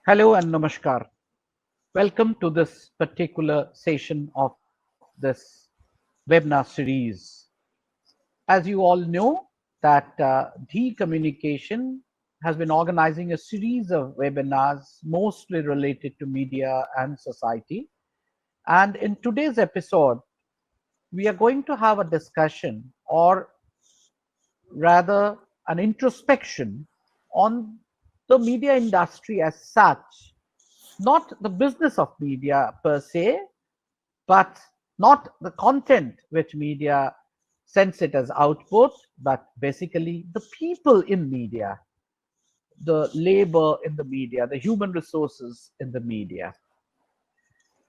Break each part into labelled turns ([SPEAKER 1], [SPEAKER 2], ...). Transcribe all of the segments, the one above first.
[SPEAKER 1] Hello and namaskar. Welcome to this particular session of this webinar series. As you all know, that the communication has been organizing a series of webinars mostly related to media and society. And in today's episode, we are going to have a discussion, or rather an introspection on the media industry as such, not the business of media per se, but not the content which media sends it as output, but basically the people in media, the labor in the media, the human resources in the media.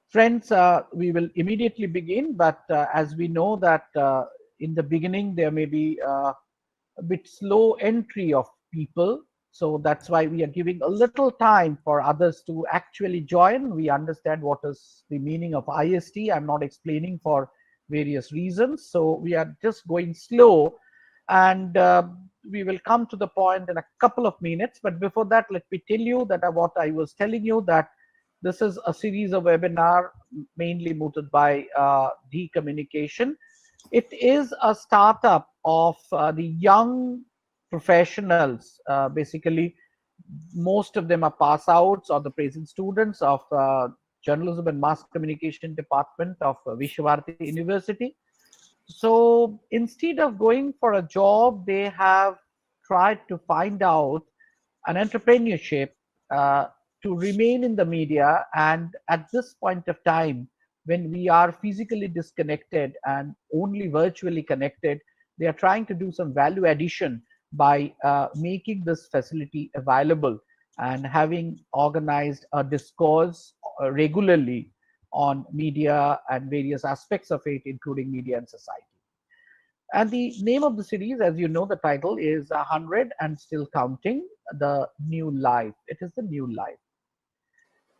[SPEAKER 1] Friends, we will immediately begin, but as we know that in the beginning there may be a bit slow entry of people. So that's why we are giving a little time for others to actually join. We understand what is the meaning of IST. I'm not explaining for various reasons. So we are just going slow, and we will come to the point in a couple of minutes. But before that, let me tell you that what I was telling you, that this is a series of webinar mainly mooted by the communication. It is a startup of the young professionals. Basically, most of them are pass outs or the present students of journalism and mass communication department of Biswajit University. So instead of going for a job, they have tried to find out an entrepreneurship uh, to remain in the media. And at this point of time, when we are physically disconnected and only virtually connected, they are trying to do some value addition by making this facility available and having organized a discourse regularly on media and various aspects of it, including media and society. And the name of the series, as you know, the title is 100 and Still Counting, the New Life. It is the new life.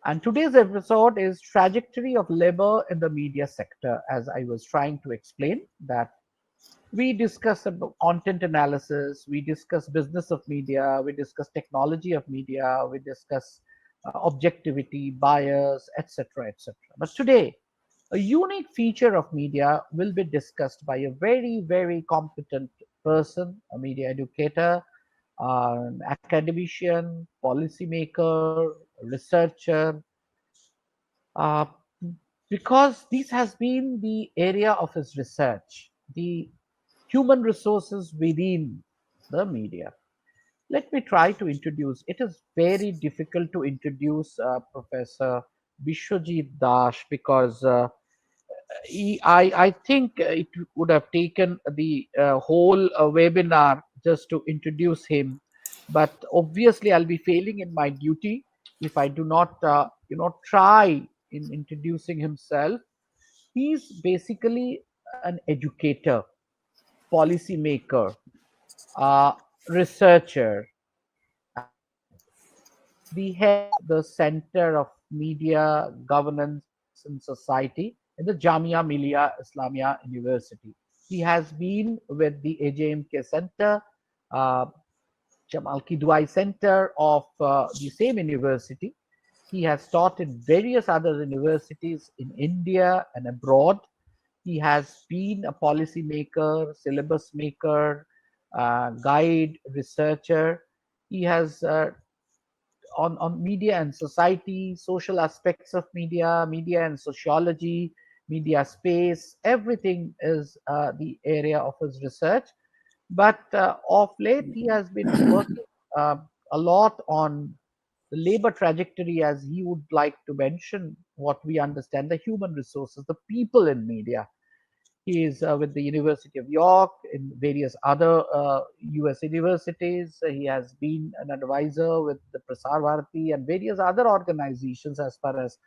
[SPEAKER 1] And today's episode is Trajectory of Labor in the Media Sector. As I was trying to explain, that we discuss about content analysis, we discuss business of media, we discuss technology of media, we discuss objectivity, bias, etc., etc. But today, a unique feature of media will be discussed by a very, very competent person, a media educator, an academician, policymaker, researcher, uh, because this has been the area of his research, the human resources within the media. Let me try to introduce. It is very difficult to introduce Professor Biswajit Dash because I think it would have taken the whole webinar just to introduce him. But obviously, I'll be failing in my duty if I do not, try in introducing himself. He's basically an educator, policymaker, uh, researcher, and the head of the Center of Media Governance and Society in the Jamia Milia Islamia University. He has been with the AJMK Center, uh, Jamal Kidwai Center of the same university. He has taught in various other universities in India and abroad. He has been a policy maker, syllabus maker, guide, researcher. He has on media and society, social aspects of media, media and sociology, media space, everything is the area of his research. But of late, he has been working uh, a lot on the labor trajectory, as he would like to mention what we understand, the human resources, the people in media. He is with the University of York, in various other US universities. He has been an advisor with the Prasar Bharati and various other organizations as far as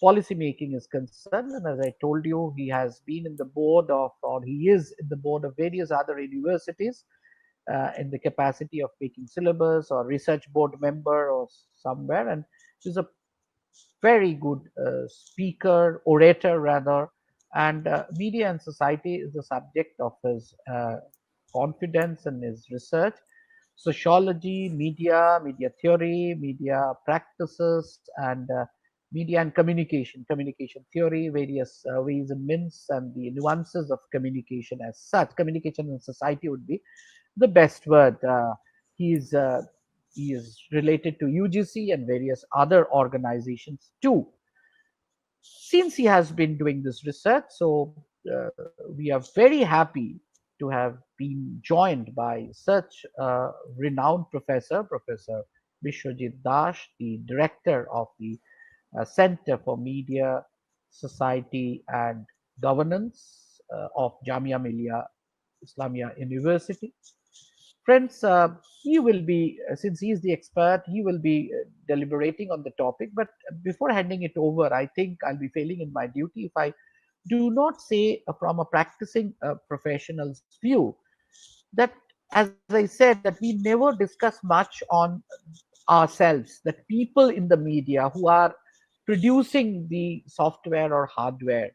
[SPEAKER 1] policy making is concerned. And as I told you, he has been in the board of, or he is in the board of various other universities in the capacity of making syllabus or research board member or somewhere. And he's a very good speaker, orator rather, and media and society is the subject of his confidence and his research. sociology, media theory, media practices, and media and communication theory, various ways and means, and the nuances of communication as such. Communication in society would be the best word. He is uh, he is related to UGC and various other organizations too. Since he has been doing this research, so we are very happy to have been joined by such a renowned professor, Professor Biswajit Dash, the director of the Center for Media, Society and Governance of Jamia Milia Islamia University. Friends, he will be, since he is the expert, he will be deliberating on the topic. But before handing it over, I think I'll be failing in my duty if I do not say from a practicing professional's view that, as I said, that we never discuss much on ourselves, that people in the media who are producing the software or hardware.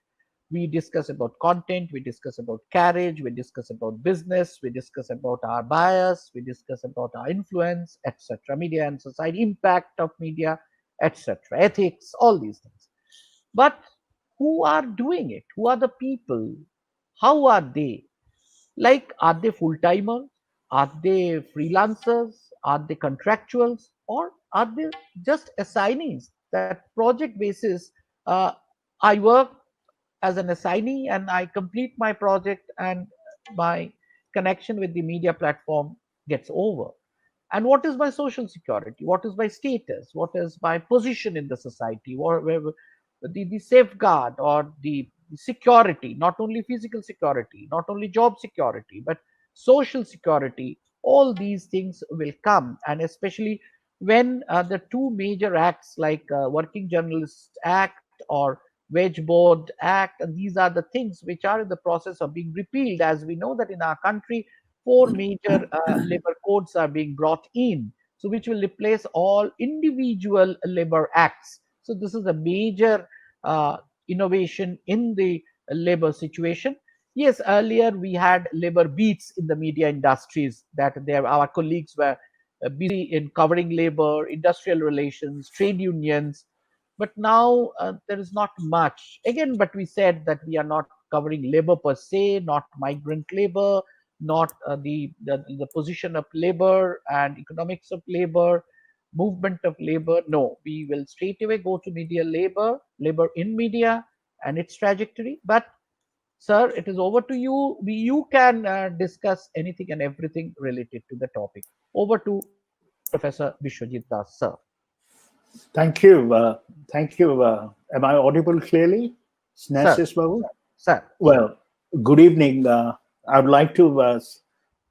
[SPEAKER 1] We discuss about content, we discuss about carriage, we discuss about business, we discuss about our bias, we discuss about our influence, etc. Media and society, impact of media, etc. Ethics, all these things. But who are doing it? Who are the people? How are they? Like, are they full timers? Are they freelancers? Are they contractuals? Or are they just assignees that project basis? I work as an assignee and I complete my project, and my connection with the media platform gets over. And what is my social security? What is my status? What is my position in the society? The safeguard or the security, not only physical security, not only job security, but social security, all these things will come. And especially when the two major acts like Working Journalists Act or Wage Board Act, and these are the things which are in the process of being repealed. As we know that in our country, four major labor codes are being brought in, so which will replace all individual labor acts. So this is a major innovation in the labor situation. Yes, earlier we had labor beats in the media industries, that there our colleagues were busy in covering labor, industrial relations, trade unions. But now there is not much again. But we said that we are not covering labor per se, not migrant labor, not the position of labor and economics of labor, movement of labor. No, we will straight away go to media labor, labor in media, and its trajectory. But sir, it is over to you. You can discuss anything and everything related to the topic. Over to Professor Biswajit Das, sir.
[SPEAKER 2] Thank you. Thank you. Am I audible clearly?
[SPEAKER 1] Sir,
[SPEAKER 2] Snehasis Sur?
[SPEAKER 1] sir.
[SPEAKER 2] Well, good evening. I would like to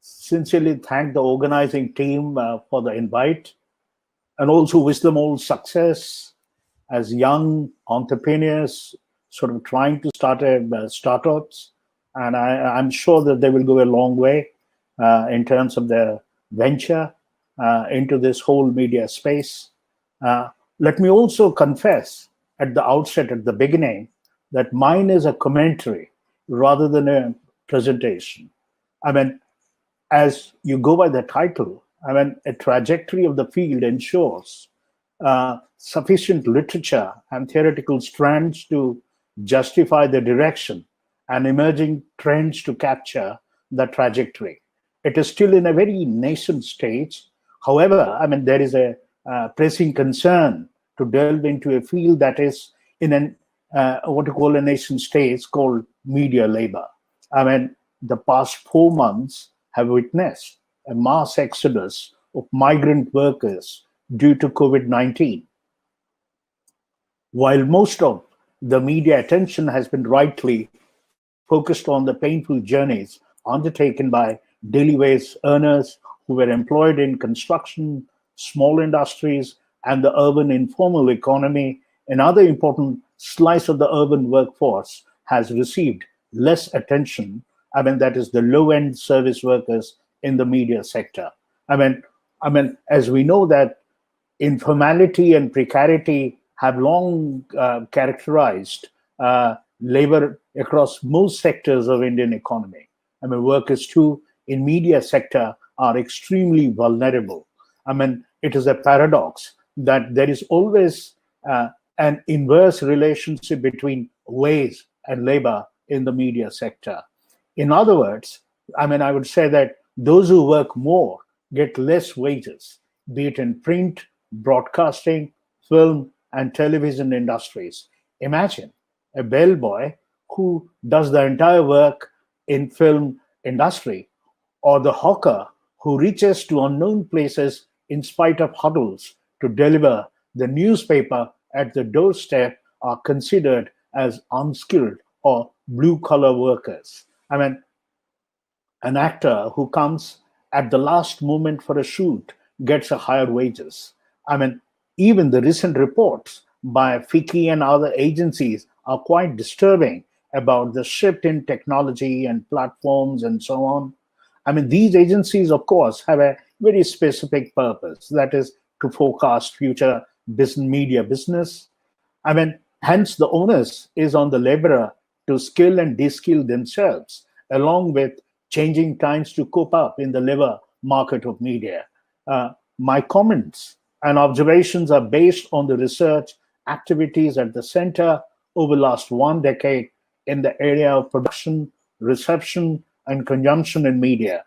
[SPEAKER 2] sincerely thank the organizing team for the invite, and also wish them all success as young entrepreneurs sort of trying to start startups. And I'm sure that they will go a long way in terms of their venture into this whole media space. Let me also confess at the outset, at the beginning, that mine is a commentary rather than a presentation. I mean, as you go by the title, I mean, a trajectory of the field ensures sufficient literature and theoretical strands to justify the direction and emerging trends to capture the trajectory. It is still in a very nascent stage. However, I mean, there is a pressing concern to delve into a field that is in an what you call a nascent stage called media labor. I mean, the past 4 months have witnessed a mass exodus of migrant workers due to COVID-19. While most of the media attention has been rightly focused on the painful journeys undertaken by daily wage earners who were employed in construction, small industries, and the urban informal economy, another important slice of the urban workforce has received less attention. I mean, that is the low-end service workers in the media sector. As we know that informality and precarity have long characterized labor across most sectors of Indian economy. I mean, workers too in media sector are extremely vulnerable. I mean, it is a paradox that there is always an inverse relationship between wage and labor in the media sector. In other words, I mean, I would say that those who work more get less wages, be it in print, broadcasting, film, and television industries. Imagine a bellboy who does the entire work in film industry, or the hawker who reaches to unknown places in spite of huddles to deliver the newspaper at the doorstep, are considered as unskilled or blue collar workers. I mean, an actor who comes at the last moment for a shoot gets a higher wages. I mean, even the recent reports by FICCI and other agencies are quite disturbing about the shift in technology and platforms and so on. I mean, these agencies, of course, have a very specific purpose, that is to forecast future business, media business. I mean, hence the onus is on the laborer to skill and de-skill themselves, along with changing times to cope up in the labor market of media. My comments and observations are based on the research activities at the center over the last 1 decade in the area of production, reception, and consumption in media.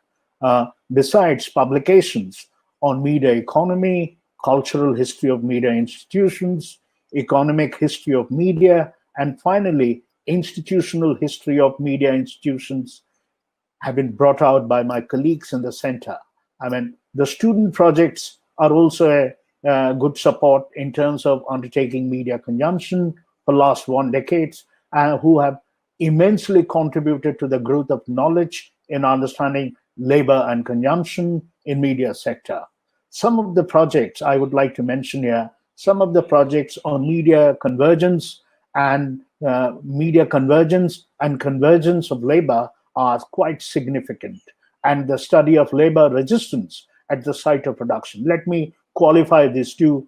[SPEAKER 2] Besides publications on media economy, cultural history of media institutions, economic history of media, and finally, institutional history of media institutions have been brought out by my colleagues in the center. I mean, the student projects are also a good support in terms of undertaking media consumption for the last 1 decade, who have immensely contributed to the growth of knowledge in understanding labor and consumption in media sector. Some of the projects I would like to mention here, some of the projects on media convergence and convergence of labor are quite significant, and the study of labor resistance at the site of production. Let me qualify these two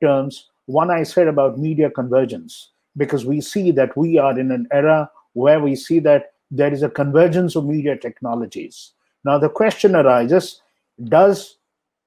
[SPEAKER 2] terms. One, I said about media convergence, because we see that we are in an era where we see that there is a convergence of media technologies. Now the question arises, does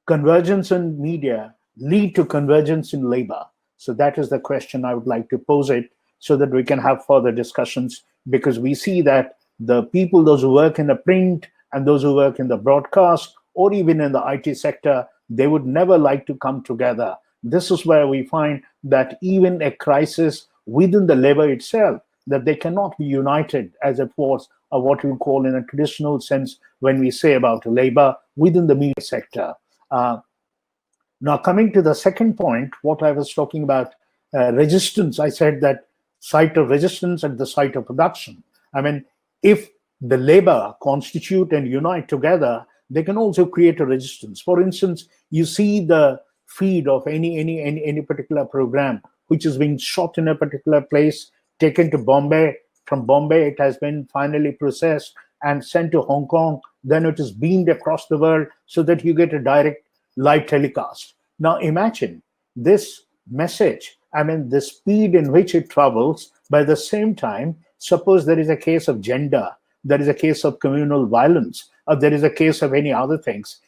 [SPEAKER 2] convergence in media lead to convergence in labor? So that is the question I would like to pose it, so that we can have further discussions, because we see that the people, those who work in the print and those who work in the broadcast or even in the IT sector, they would never like to come together. This is where we find that even a crisis within the labor itself, that they cannot be united as a force, or what we call in a traditional sense when we say about labor within the media sector. Now coming to the second point, what I was talking about, resistance, I said that site of resistance at the site of production. I mean, if the labor constitute and unite together, they can also create a resistance. For instance, you see the feed of any particular program which is being shot in a particular place, taken to Bombay. From Bombay, it has been finally processed and sent to Hong Kong. Then it is beamed across the world so that you get a direct live telecast. Now imagine this message, I mean, the speed in which it travels. By the same time, suppose there is a case of gender, there is a case of communal violence, or there is a case of any other things.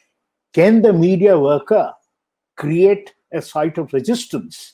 [SPEAKER 2] Can the media worker create a site of resistance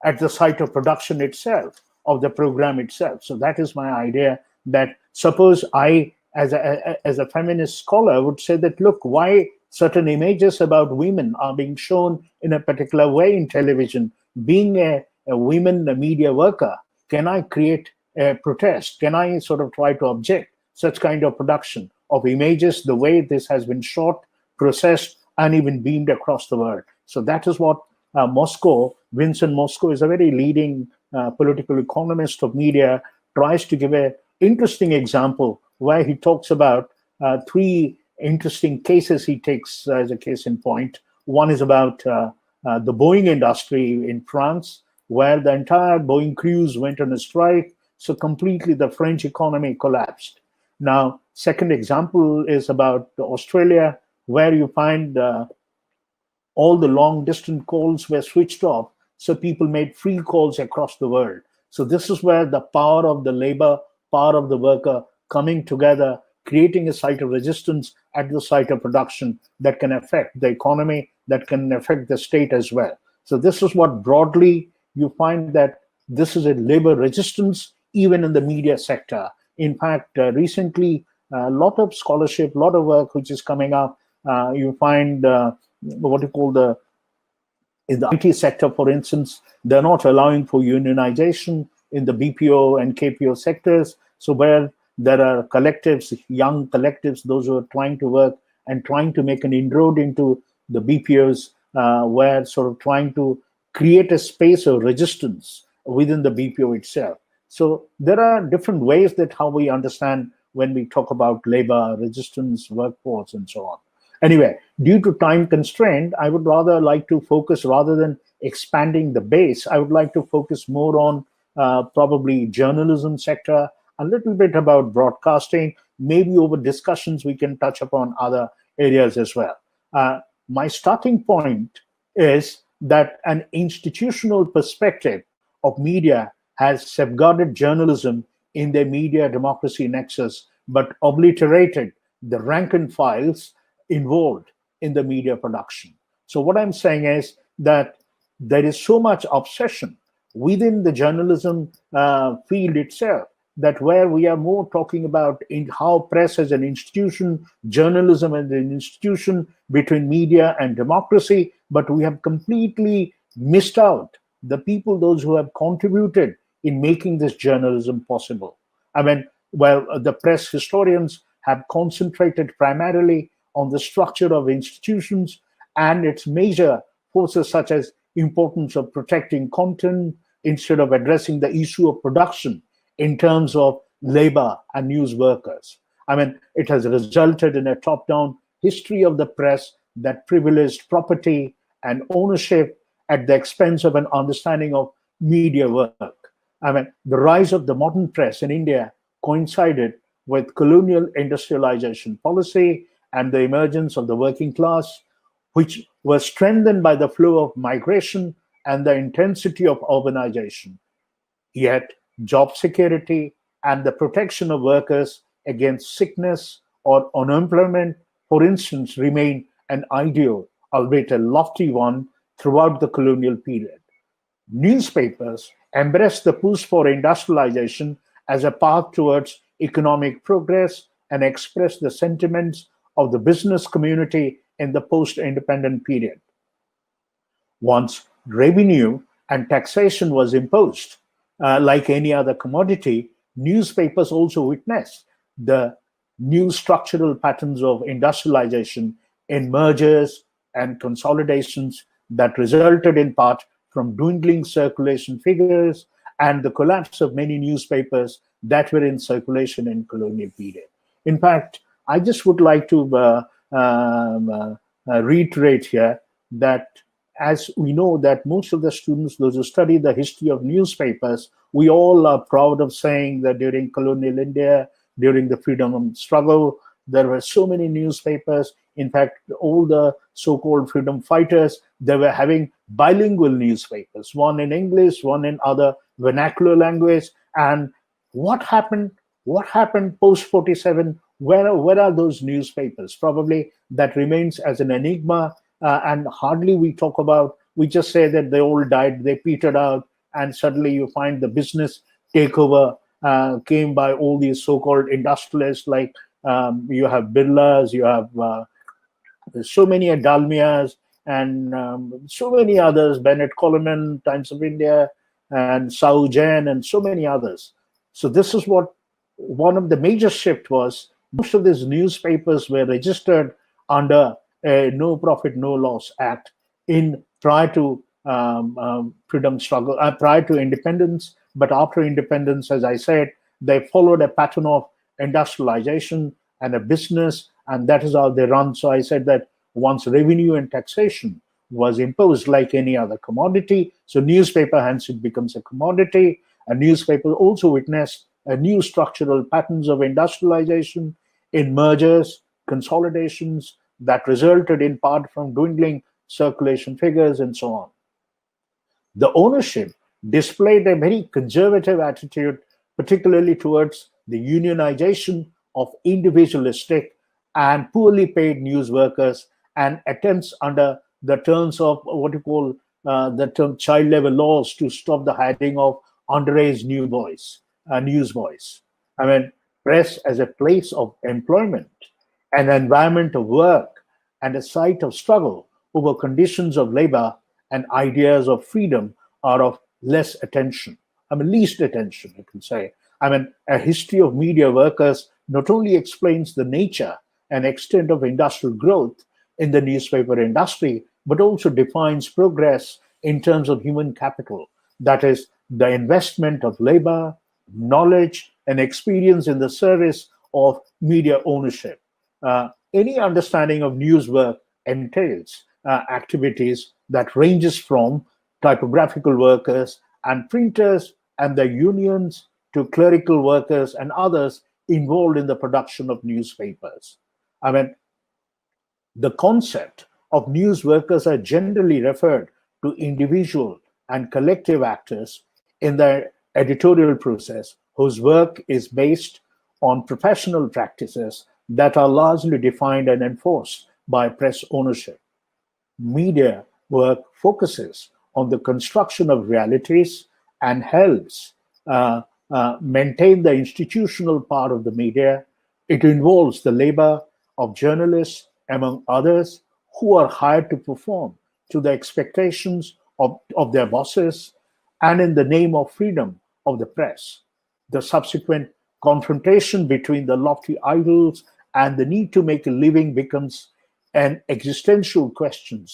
[SPEAKER 2] at the site of production itself, of the program itself? So that is my idea, that suppose I, as a feminist scholar, would say that, look, why certain images about women are being shown in a particular way in television? Being a women media worker, can I create a protest? Can I sort of try to object such kind of production of images, the way this has been shot, processed, and even beamed across the world? So that is what Vincent Mosco is a very leading political economist of media, tries to give a interesting example where he talks about 3 interesting cases he takes as a case in point. One is about the Boeing industry in France, where the entire Boeing crews went on a strike, so completely the French economy collapsed. Now, second example is about Australia, where you find all the long distance calls were switched off, so people made free calls across the world. So this is where the power of the labor, power of the worker coming together, creating a site of resistance at the site of production that can affect the economy, that can affect the state as well. So this is what broadly you find that this is a labor resistance even in the media sector. In fact, recently, a lot of scholarship, a lot of work which is coming up. You find what you call in the IT sector, for instance, they're not allowing for unionization in the BPO and KPO sectors. So where there are collectives, young collectives, those who are trying to work and trying to make an inroad into the BPOs, where sort of trying to create a space of resistance within the BPO itself. So there are different ways that how we understand when we talk about labor, resistance, workforce, and so on. Anyway, due to time constraint, I would rather like to focus, rather than expanding the base, I would like to focus more on probably journalism sector, a little bit about broadcasting, maybe over discussions we can touch upon other areas as well. My starting point is that an institutional perspective of media has safeguarded journalism in their media democracy nexus, but obliterated the rank and files involved in the media production. So what I'm saying is that there is so much obsession within the journalism field itself, that where we are more talking about in how press as an institution, journalism as an institution, between media and democracy, but we have completely missed out the people, those who have contributed in making this journalism possible. I mean, well, the press historians have concentrated primarily on the structure of institutions and its major forces, such as importance of protecting content instead of addressing the issue of production in terms of labor and news workers. I mean, it has resulted in a top-down history of the press that privileged property and ownership at the expense of an understanding of media work. I mean, the rise of the modern press in India coincided with colonial industrialization policy and the emergence of the working class, which was strengthened by the flow of migration and the intensity of urbanization. Yet, job security and the protection of workers against sickness or unemployment, for instance, remain an ideal, albeit a lofty one, throughout the colonial period. Newspapers embraced the push for industrialization as a path towards economic progress and expressed the sentiments of the business community in the post-independent period. Once revenue and taxation was imposed, like any other commodity, newspapers also witnessed the new structural patterns of industrialization in mergers and consolidations that resulted in part from dwindling circulation figures and the collapse of many newspapers that were in circulation in colonial period. In fact, I just would like to reiterate here that as we know that most of the students, those who study the history of newspapers, we all are proud of saying that during colonial India, during the freedom struggle, there were so many newspapers. In fact, all the so-called freedom fighters, they were having bilingual newspapers, one in English, one in other vernacular language. And what happened? What happened post 47? Where are those newspapers? Probably that remains as an enigma, and hardly we talk about. We just say that they all died, they petered out, and suddenly you find the business takeover came by all these so-called industrialists, like you have Birlas, you have there's so many Dalmias, and so many others, Bennett Coleman, Times of India, and Sau Jain, and so many others. So this is what one of the major shift was. Most of these newspapers were registered under a No Profit, No Loss Act in prior to freedom struggle, prior to independence. But after independence, as I said, they followed a pattern of industrialization and a business, and that is how they run. So I said that once revenue and taxation was imposed like any other commodity, so newspaper hence it becomes a commodity. A newspaper also witnessed a new structural patterns of industrialization in mergers, consolidations that resulted in part from dwindling circulation figures and so on. The ownership displayed a very conservative attitude, particularly towards the unionization of individualistic and poorly paid news workers, and attempts under the terms of what you call the term child labor laws to stop the hiring of underage news boys. I mean, press as a place of employment, an environment of work, and a site of struggle over conditions of labor and ideas of freedom are of less attention. I mean, least attention, you can say. I mean, a history of media workers not only explains the nature and extent of industrial growth in the newspaper industry, but also defines progress in terms of human capital. That is, the investment of labor, knowledge, and experience in the service of media ownership. Any understanding of news work entails activities that ranges from typographical workers and printers and their unions to clerical workers and others involved in the production of newspapers. I mean, the concept of news workers are generally referred to individual and collective actors in the editorial process whose work is based on professional practices that are largely defined and enforced by press ownership. Media work focuses on the construction of realities and helps maintain the institutional part of the media. It involves the labor of journalists, among others, who are hired to perform to the expectations of their bosses and in the name of freedom of the press. The subsequent confrontation between the lofty ideals and the need to make a living becomes an existential question,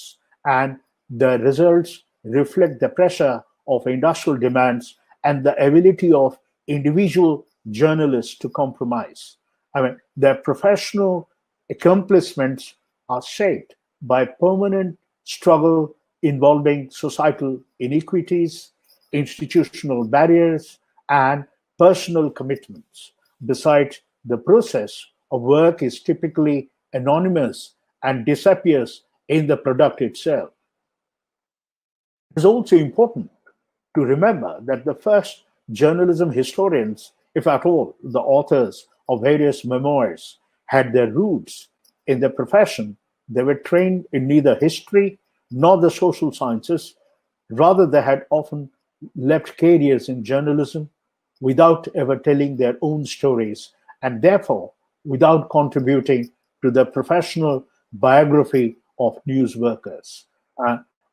[SPEAKER 2] and the results reflect the pressure of industrial demands and the ability of individual journalists to compromise. I mean, their professional accomplishments are shaped by permanent struggle involving societal inequities, institutional barriers, and personal commitments. Besides, the process of work is typically anonymous and disappears in the product itself. It is also important to remember that the first journalism historians, if at all, the authors of various memoirs, had their roots in the profession. They were trained in neither history nor the social sciences. Rather, they had often left careers in journalism without ever telling their own stories, and therefore without contributing to the professional biography of news workers.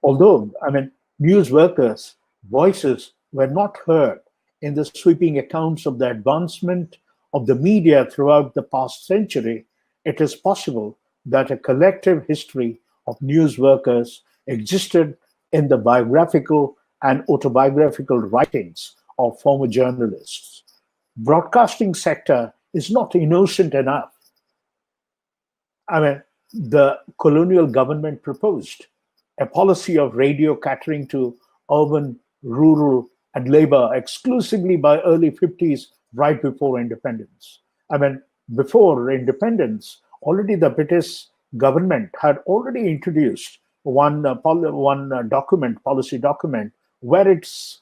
[SPEAKER 2] Although, I mean, news workers' voices were not heard in the sweeping accounts of the advancement of the media throughout the past century, it is possible that a collective history of news workers existed in the biographical and autobiographical writings of former journalists. Broadcasting sector is not innocent enough. I mean, the colonial government proposed a policy of radio catering to urban, rural, and labor exclusively by early 50s, right before independence. I mean, before independence, already the British government had already introduced one policy document, where it's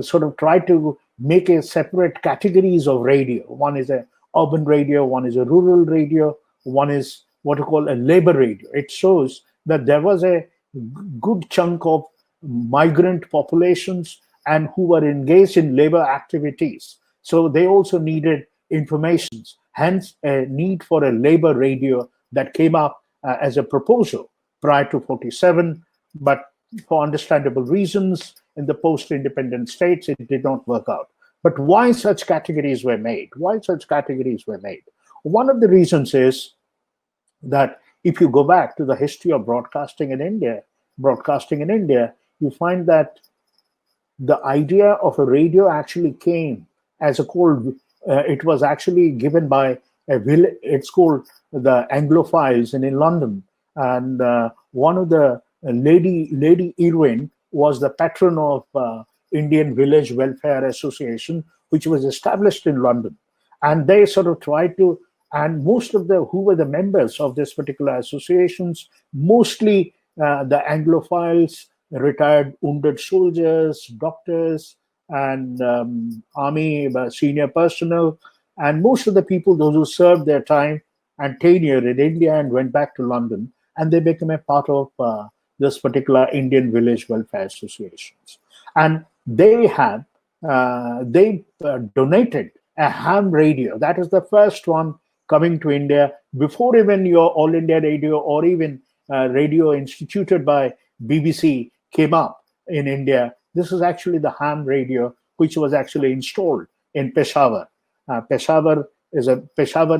[SPEAKER 2] sort of tried to make a separate categories of radio. One is a urban radio, one is a rural radio, one is what you call a labor radio. It shows that there was a good chunk of migrant populations and who were engaged in labor activities. So they also needed information, hence a need for a labor radio that came up as a proposal prior to 47, but for understandable reasons in the post-independent states, it did not work out. But why such categories were made? Why such categories were made? One of the reasons is that if you go back to the history of broadcasting in India, you find that the idea of a radio actually came as a called, it was actually given by it's called the Anglophiles in London. And one of the Lady Irwin was the patron of Indian Village Welfare Association, which was established in London. And they sort of tried to, and most of the, who were the members of this particular associations, mostly the Anglophiles, retired wounded soldiers, doctors, and army senior personnel, and most of the people, those who served their time, and tenure in India and went back to London, and they became a part of this particular Indian Village Welfare Associations. And they donated a ham radio. That is the first one coming to India before even your All India Radio or even radio instituted by BBC came up in India. This is actually the ham radio, which was actually installed in Peshawar. Peshawar,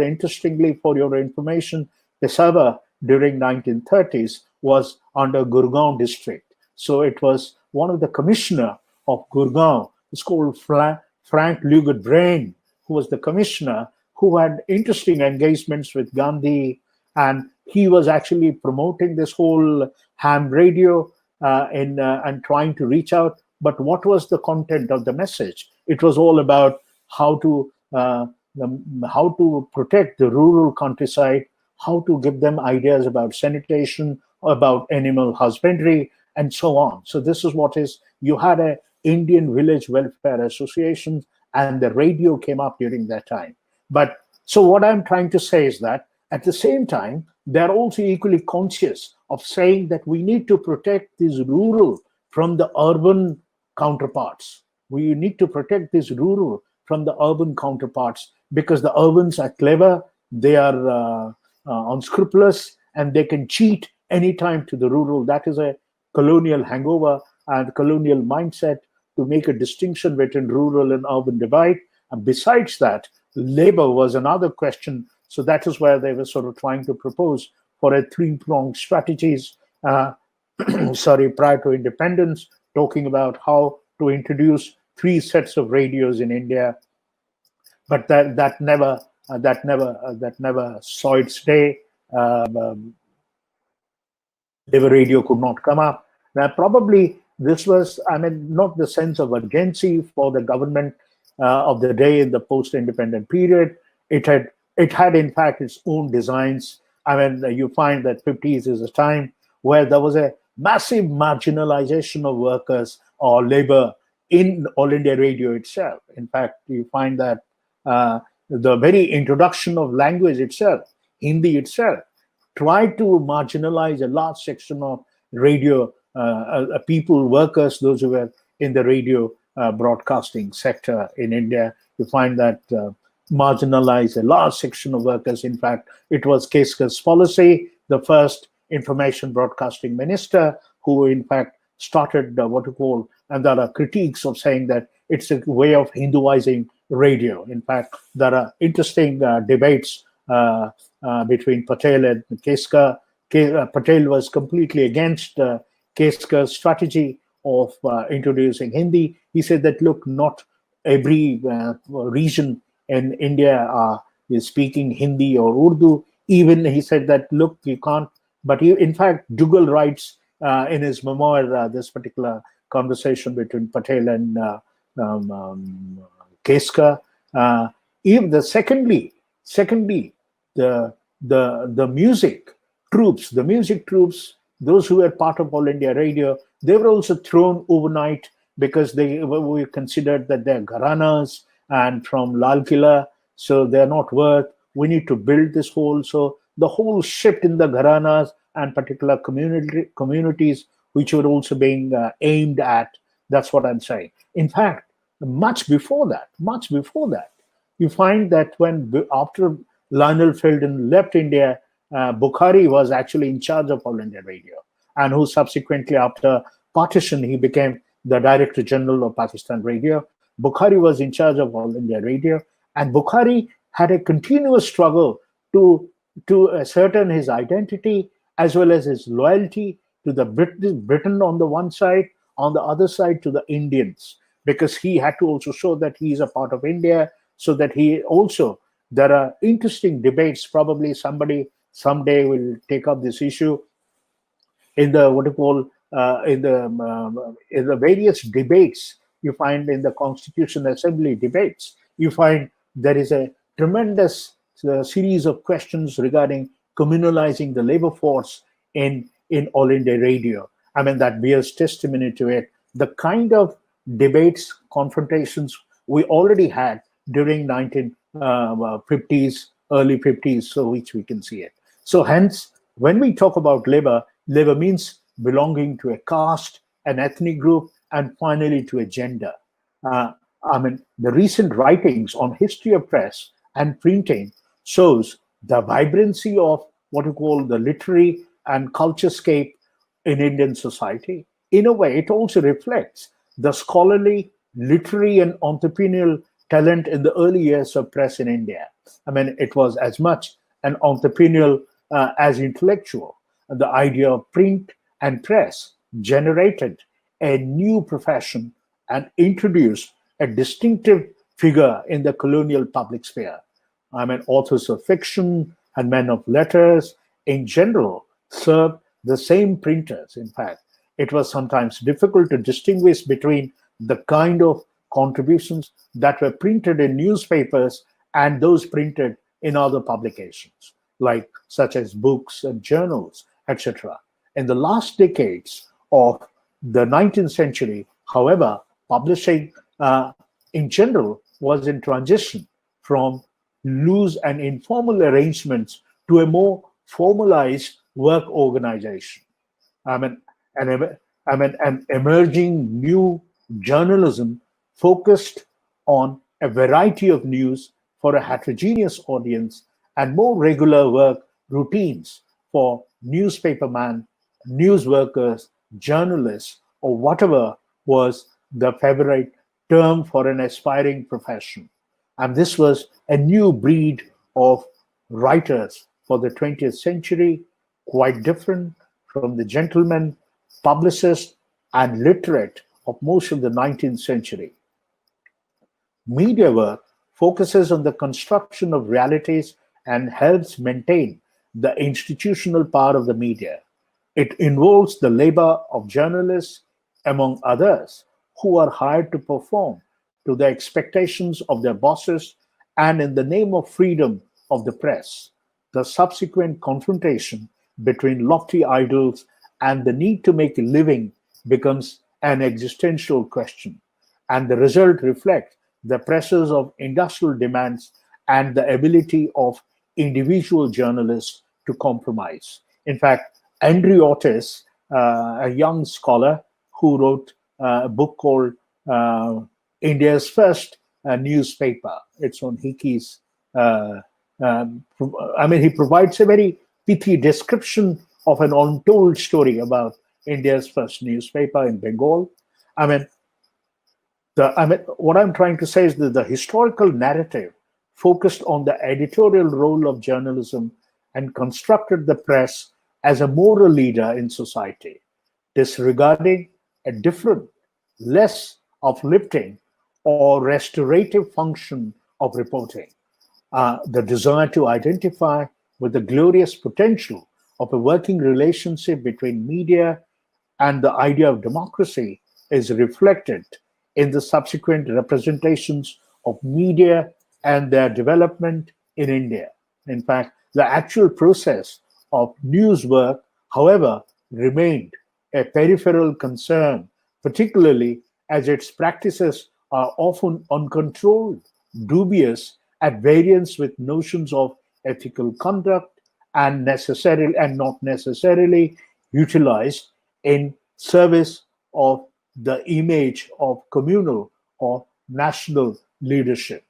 [SPEAKER 2] interestingly, for your information, Peshawar during 1930s was under Gurgaon district. So it was one of the commissioner of Gurgaon. It's called Frank Lugat Brain, who was the commissioner, who had interesting engagements with Gandhi, and he was actually promoting this whole ham radio and trying to reach out. But what was the content of the message? It was all about how to protect the rural countryside, how to give them ideas about sanitation, about animal husbandry, and so on. So this is what is, you had a Indian Village Welfare Association, and the radio came up during that time. But so what I'm trying to say is that at the same time, they're also equally conscious of saying that we need to protect these rural from the urban counterparts. We need to protect this rural from the urban counterparts, because the urbans are clever, they are unscrupulous, and they can cheat anytime to the rural. That is a colonial hangover and colonial mindset to make a distinction between rural and urban divide. And besides that, labor was another question. So that is where they were sort of trying to propose for a three-pronged strategies, prior to independence, talking about how to introduce 3 sets of radios in India. But that never saw its day. Labor radio could not come up. Now, probably this was, not the sense of urgency for the government of the day in the post-independent period. It had in fact its own designs. You find that 50s is a time where there was a massive marginalization of workers or labor in All India Radio itself. In fact, you find that the very introduction of language itself, Hindi itself, tried to marginalize a large section of radio people, workers, those who were in the radio broadcasting sector in India. You find that marginalize a large section of workers. In fact, it was Keskar's policy, the first information broadcasting minister, who in fact started and there are critiques of saying that it's a way of Hinduizing radio. In fact, there are interesting debates between Patel and Keskar. Patel was completely against Keskar's strategy of introducing Hindi. He said that, look, not every region in India is speaking Hindi or Urdu. Even he said that, look, you can't. But in fact, Jugal writes in his memoir this particular conversation between Patel and Keskar. Secondly, the music troops, those who were part of All India Radio, they were also thrown overnight because they were considered that they're gharanas and from Lal Killa, so they're not worth. We need to build this whole. So the whole shift in the gharanas and particular communities, which were also being aimed at. That's what I'm saying. In fact, much before that, you find that after Lionel Felden left India, Bukhari was actually in charge of All India Radio, and who subsequently, after partition, he became the Director General of Pakistan Radio. Bukhari was in charge of All India Radio, and Bukhari had a continuous struggle to ascertain his identity as well as his loyalty to the Britain on the one side, on the other side to the Indians, because he had to also show that he is a part of India, so that he also, there are interesting debates. Probably somebody someday will take up this issue in the in the various debates you find in the Constitution Assembly debates. You find there is a tremendous series of questions regarding communalizing the labor force in All India Radio. That bears testimony to it. The kind of debates, confrontations we already had during 1950s early 50s, so which we can see it. So hence, when we talk about labor, labor means belonging to a caste, an ethnic group, and finally to a gender. The recent writings on history of press and printing shows the vibrancy of what you call the literary and culture scape in Indian society. In a way, it also reflects the scholarly, literary, and entrepreneurial talent in the early years of press in India. It was as much an entrepreneurial as intellectual. The idea of print and press generated a new profession and introduced a distinctive figure in the colonial public sphere. Authors of fiction and men of letters in general served the same printers. In fact, it was sometimes difficult to distinguish between the kind of contributions that were printed in newspapers and those printed in other publications, like such as books and journals, etc. In the last decades of the 19th century, however, publishing in general was in transition from loose and informal arrangements to a more formalized work organization. An emerging new journalism focused on a variety of news for a heterogeneous audience and more regular work routines for newspapermen, news workers, journalists, or whatever was the favorite term for an aspiring profession. And this was a new breed of writers for the 20th century, quite different from the gentlemen, publicists, and literate of most of the 19th century. Media work focuses on the construction of realities and helps maintain the institutional power of the media. It involves the labor of journalists, among others, who are hired to perform to the expectations of their bosses and in the name of freedom of the press. The subsequent confrontation between lofty ideals and the need to make a living becomes an existential question, and the result reflects the pressures of industrial demands and the ability of individual journalists to compromise. In fact, Andrew Otis, a young scholar who wrote a book called India's First Newspaper, it's on Hickey's. He provides a very pithy description of an untold story about India's first newspaper in Bengal. What I'm trying to say is that the historical narrative focused on the editorial role of journalism and constructed the press as a moral leader in society, disregarding a different, less uplifting or restorative function of reporting. The desire to identify with the glorious potential of a working relationship between media and the idea of democracy is reflected in the subsequent representations of media and their development in India. In fact, the actual process of news work, however, remained a peripheral concern, particularly as its practices are often uncontrolled, dubious, at variance with notions of ethical conduct and not necessarily utilized in service of the image of communal or national leadership.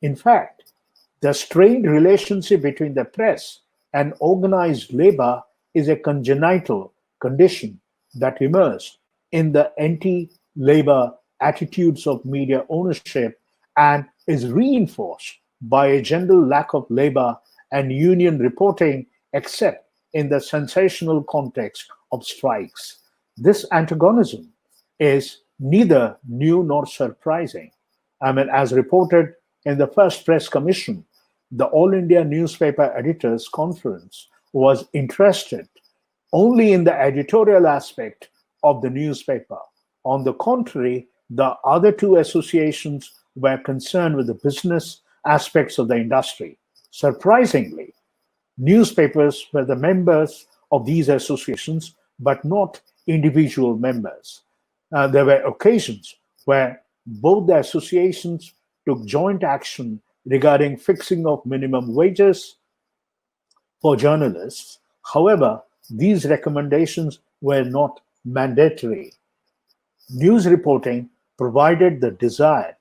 [SPEAKER 2] In fact, the strained relationship between the press and organized labor is a congenital condition that emerged in the anti-labor attitudes of media ownership and is reinforced by a general lack of labor and union reporting, except in the sensational context of strikes. This antagonism is neither new nor surprising. As reported in the first press commission, the All India Newspaper Editors Conference was interested only in the editorial aspect of the newspaper. On the contrary, the other two associations were concerned with the business aspects of the industry. Surprisingly, newspapers were the members of these associations, but not individual members. There were occasions where both the associations took joint action regarding fixing of minimum wages for journalists. However, these recommendations were not mandatory. News reporting provided the desire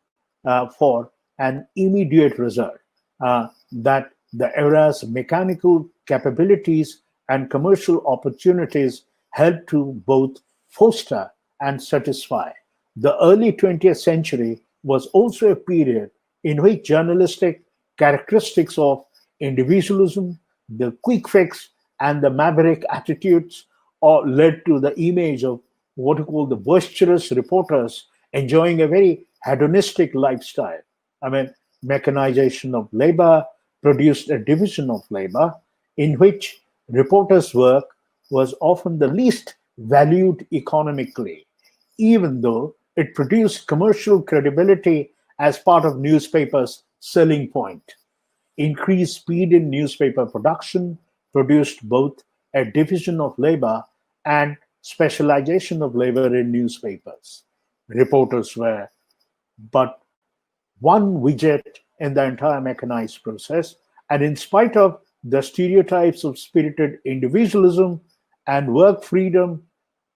[SPEAKER 2] for an immediate result, that the era's mechanical capabilities and commercial opportunities helped to both foster and satisfy. The early 20th century was also a period in which journalistic characteristics of individualism, the quick fix, and the maverick attitudes led to the image of what you call the boisterous reporters enjoying a very hedonistic lifestyle. I mean, mechanization of labor produced a division of labor in which reporters' work was often the least valued economically, even though it produced commercial credibility as part of newspapers' selling point. Increased speed in newspaper production produced both a division of labor and specialization of labor in newspapers. Reporters were but one widget in the entire mechanized process, and in spite of the stereotypes of spirited individualism and work freedom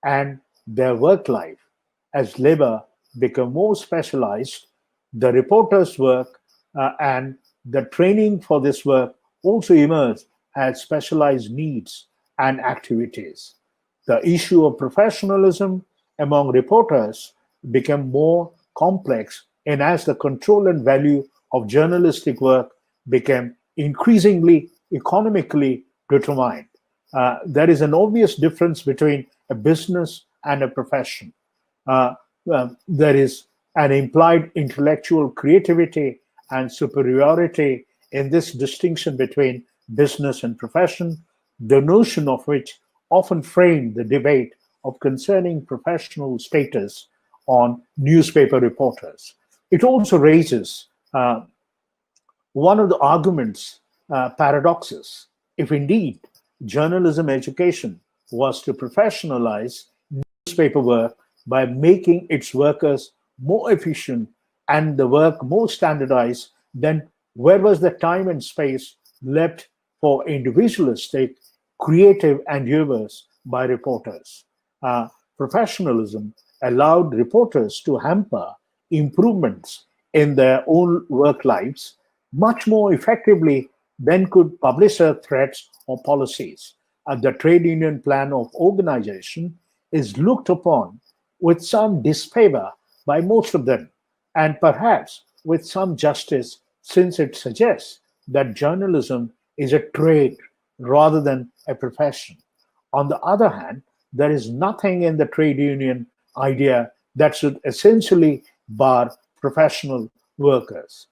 [SPEAKER 2] and their work life, as labor became more specialized, the reporter's work and the training for this work also emerged as specialized needs and activities. The issue of professionalism among reporters became more complex, and as the control and value of journalistic work became increasingly economically determined. There is an obvious difference between a business and a profession. There is an implied intellectual creativity and superiority in this distinction between business and profession, the notion of which often framed the debate of concerning professional status on newspaper reporters. It also raises one of the argument's paradoxes. If indeed journalism education was to professionalize newspaper work by making its workers more efficient and the work more standardized, then where was the time and space left for individualistic, creative endeavors by reporters? Professionalism allowed reporters to hamper improvements in their own work lives much more effectively than could publisher threats or policies. The trade union plan of organization is looked upon with some disfavor by most of them, and perhaps with some justice, since it suggests that journalism is a trade rather than a profession. On the other hand, there is nothing in the trade union idea that should essentially bar professional workers.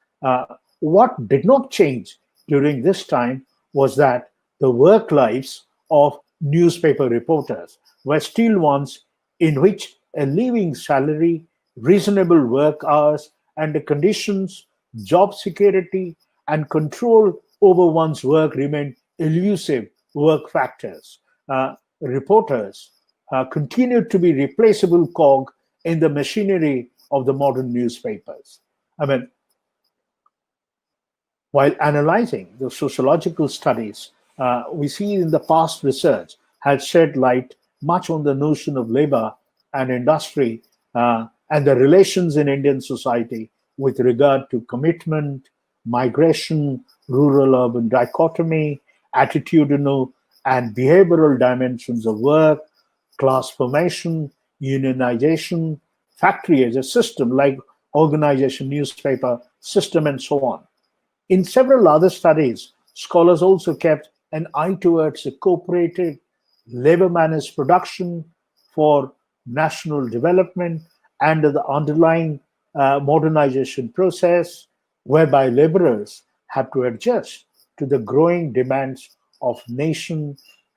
[SPEAKER 2] What did not change during this time was that the work lives of newspaper reporters were still ones in which a living salary, reasonable work hours, and the conditions, job security, and control over one's work remained elusive work factors. Reporters continued to be replaceable cog in the machinery of the modern newspapers. I mean, while analyzing the sociological studies, we see in the past research has shed light much on the notion of labor and industry and the relations in Indian society with regard to commitment, migration, rural-urban dichotomy, attitudinal and behavioral dimensions of work, class formation, unionization, factory as a system like organization, newspaper system, and so on. In several other studies, scholars also kept an eye towards a cooperative, labor-managed production for national development and the underlying modernization process, whereby laborers have to adjust to the growing demands of nation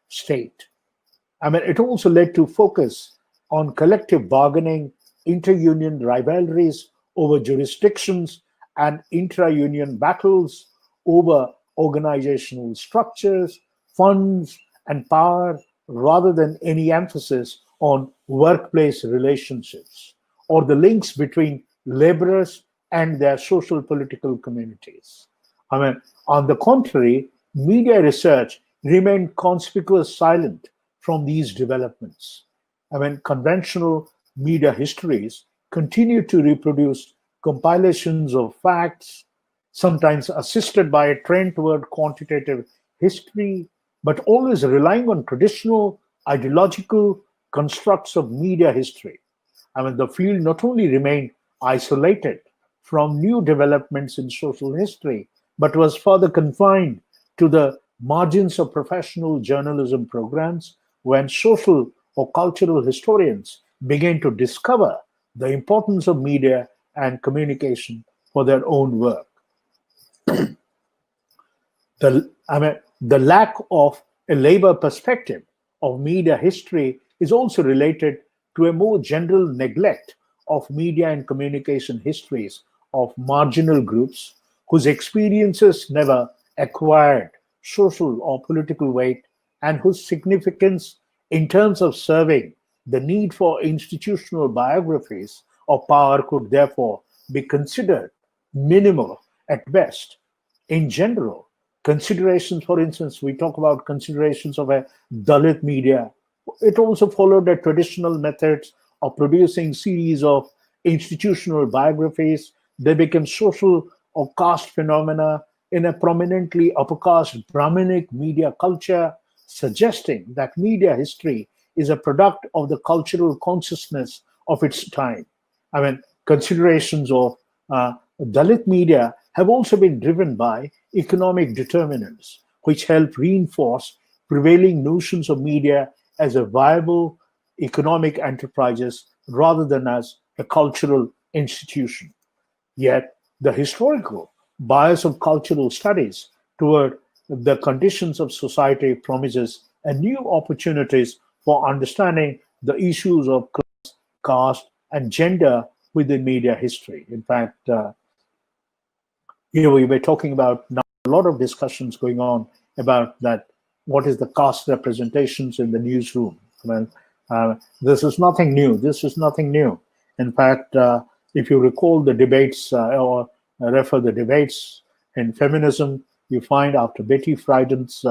[SPEAKER 2] state. I mean, it also led to focus on collective bargaining, inter-union rivalries over jurisdictions, and intra-union battles over organizational structures, funds, and power, rather than any emphasis on workplace relationships or the links between laborers and their social political communities. I mean, on the contrary, media research remained conspicuous silent from these developments. I mean, conventional media histories continue to reproduce compilations of facts, sometimes assisted by a trend toward quantitative history, but always relying on traditional ideological constructs of media history. I mean, the field not only remained isolated from new developments in social history, but was further confined to the margins of professional journalism programs when social or cultural historians began to discover the importance of media and communication for their own work. The lack of a labor perspective of media history is also related to a more general neglect of media and communication histories of marginal groups whose experiences never acquired social or political weight and whose significance in terms of serving the need for institutional biographies of power could therefore be considered minimal at best. In general, considerations, for instance, we talk about considerations of a Dalit media. It also followed the traditional methods of producing series of institutional biographies. They became social or caste phenomena in a prominently upper caste Brahminic media culture, suggesting that media history is a product of the cultural consciousness of its time. I mean, considerations of Dalit media have also been driven by economic determinants, which help reinforce prevailing notions of media as a viable economic enterprises rather than as a cultural institution. Yet, the historical bias of cultural studies toward the conditions of society promises a new opportunities for understanding the issues of class, caste, and gender within media history. In fact, we were talking about now a lot of discussions going on about that. What is the caste representations in the newsroom? I mean, this is nothing new. This is nothing new. In fact, if you recall the debates or refer the debates in feminism, you find after Betty Friedan's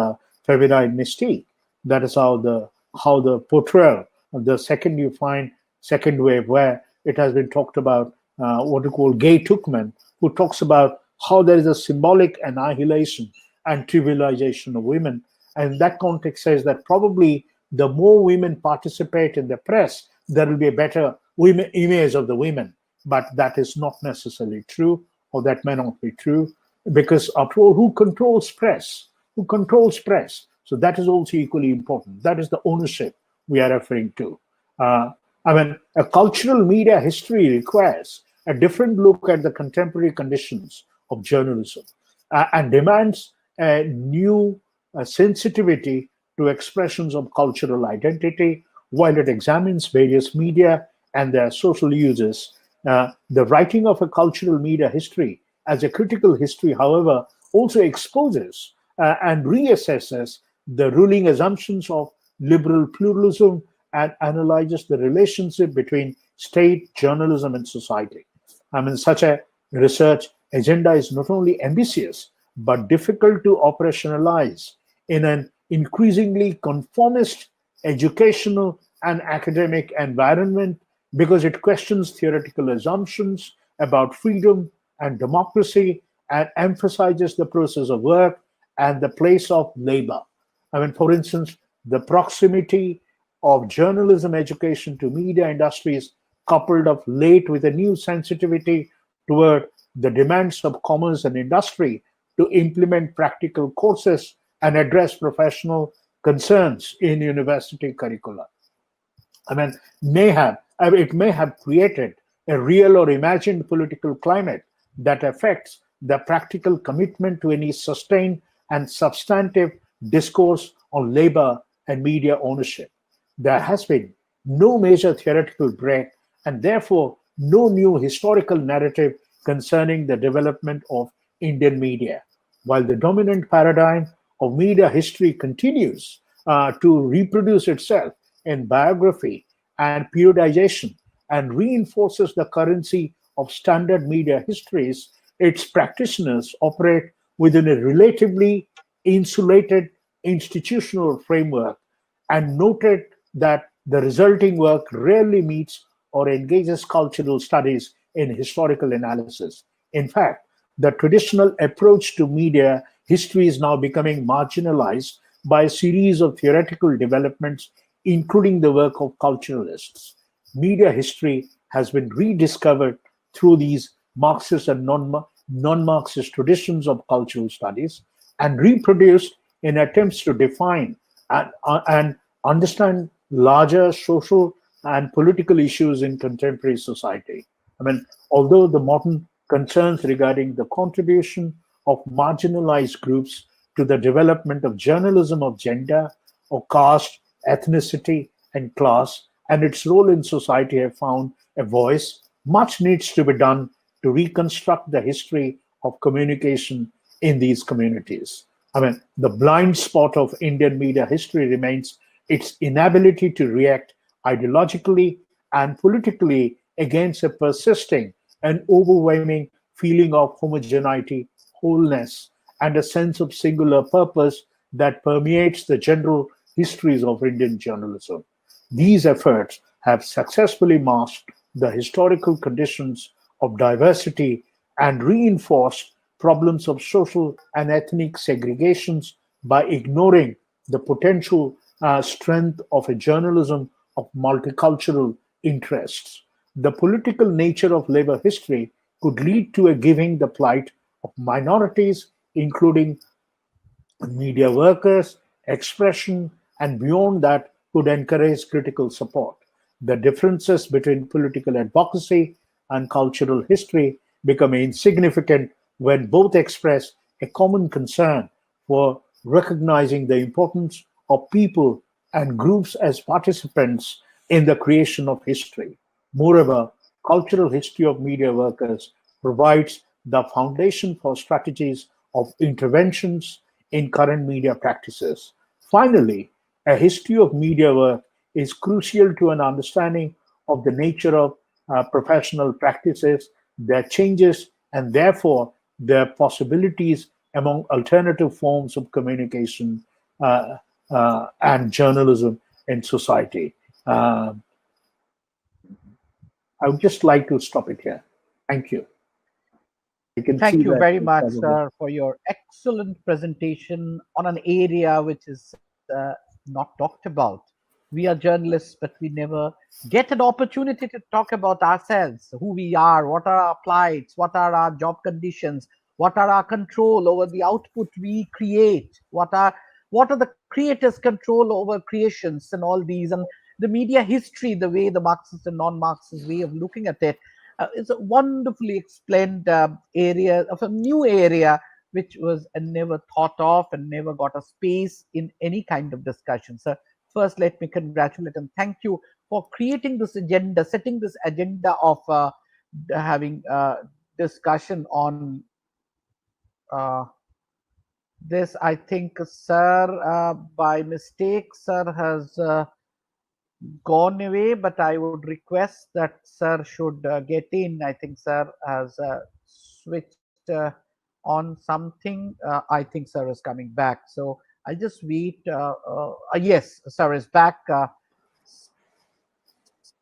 [SPEAKER 2] feminine mystique, that is how the portrayal of the second you find second wave where it has been talked about what we call Gay Tuckman, who talks about how there is a symbolic annihilation and trivialization of women. And in that context says that probably the more women participate in the press, there will be a better image of the women. But that is not necessarily true, or that may not be true, because after all, who controls press? Who controls press? So that is also equally important. That is the ownership we are referring to. I mean, a cultural media history requires a different look at the contemporary conditions of journalism and demands a new sensitivity to expressions of cultural identity while it examines various media and their social uses. The writing of a cultural media history as a critical history, however, also exposes and reassesses the ruling assumptions of liberal pluralism and analyzes the relationship between state, journalism, and society. I mean, such a research agenda is not only ambitious, but difficult to operationalize in an increasingly conformist educational and academic environment because it questions theoretical assumptions about freedom and democracy and emphasizes the process of work and the place of labor. I mean, for instance, the proximity of journalism education to media industries coupled of late with a new sensitivity toward the demands of commerce and industry to implement practical courses and address professional concerns in university curricula. I mean, it may have created a real or imagined political climate that affects the practical commitment to any sustained and substantive discourse on labor and media ownership. There has been no major theoretical break and therefore no new historical narrative concerning the development of Indian media, while the dominant paradigm of media history continues to reproduce itself in biography and periodization and reinforces the currency of standard media histories, its practitioners operate within a relatively insulated institutional framework and noted that the resulting work rarely meets or engages cultural studies in historical analysis. In fact, the traditional approach to media history is now becoming marginalized by a series of theoretical developments, including the work of culturalists. Media history has been rediscovered through these Marxist and non-Marxist traditions of cultural studies and reproduced in attempts to define and understand larger social and political issues in contemporary society. I mean, although the modern concerns regarding the contribution of marginalized groups to the development of journalism of gender or caste, ethnicity, and class, and its role in society have found a voice, much needs to be done to reconstruct the history of communication in these communities. I mean, the blind spot of Indian media history remains its inability to react ideologically and politically against a persisting and overwhelming feeling of homogeneity, wholeness, and a sense of singular purpose that permeates the general histories of Indian journalism. These efforts have successfully masked the historical conditions of diversity and reinforced problems of social and ethnic segregations by ignoring the potential strength of a journalism of multicultural interests. The political nature of labor history could lead to a giving the plight of minorities, including media workers, expression, and beyond that could encourage critical support. The differences between political advocacy and cultural history become insignificant when both express a common concern for recognizing the importance of people and groups as participants in the creation of history. Moreover, cultural history of media workers provides the foundation for strategies of interventions in current media practices. Finally, a history of media work is crucial to an understanding of the nature of professional practices, their changes, and therefore their possibilities among alternative forms of communication and journalism in society. I would just like to stop it here. Thank you. You can
[SPEAKER 1] Thank
[SPEAKER 2] see
[SPEAKER 1] you
[SPEAKER 2] that
[SPEAKER 1] very much,
[SPEAKER 2] probably.
[SPEAKER 1] sir, for your excellent presentation on an area which is not talked about. We are journalists, but we never get an opportunity to talk about ourselves, who we are, what are our plights, what are our job conditions, what are our control over the output we create, what are the creators' control over creations and all these, and the media history, the way the Marxist and non-Marxist way of looking at it. It's a wonderfully explained area of a new area which was never thought of and never got a space in any kind of discussion. So first, let me congratulate and thank you for creating this agenda, setting this agenda of having discussion on this. I think, sir, by mistake, sir has gone away, but I would request that sir should get in. I think sir has switched on something. I think sir is coming back. So I'll just wait. Yes, sir is back.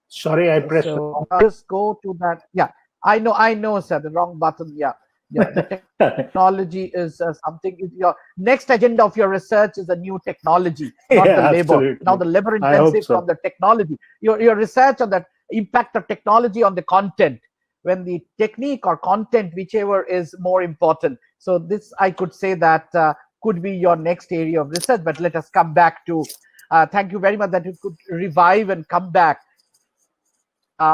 [SPEAKER 2] Sorry, I pressed the
[SPEAKER 1] So
[SPEAKER 2] wrong.
[SPEAKER 1] I'll just go to that. Yeah, I know, sir, the wrong button. Yeah, the technology is something. Your next agenda of your research is a new technology, not
[SPEAKER 2] Yeah,
[SPEAKER 1] the labor. Now
[SPEAKER 2] absolutely.
[SPEAKER 1] the labor
[SPEAKER 2] I hope
[SPEAKER 1] intensive from
[SPEAKER 2] so.
[SPEAKER 1] the technology. Your research on that impact of technology on the content, when the technique or content, whichever is more important. So this, I could say that could be your next area of research. But let us come back to. Thank you very much that you could revive and come back.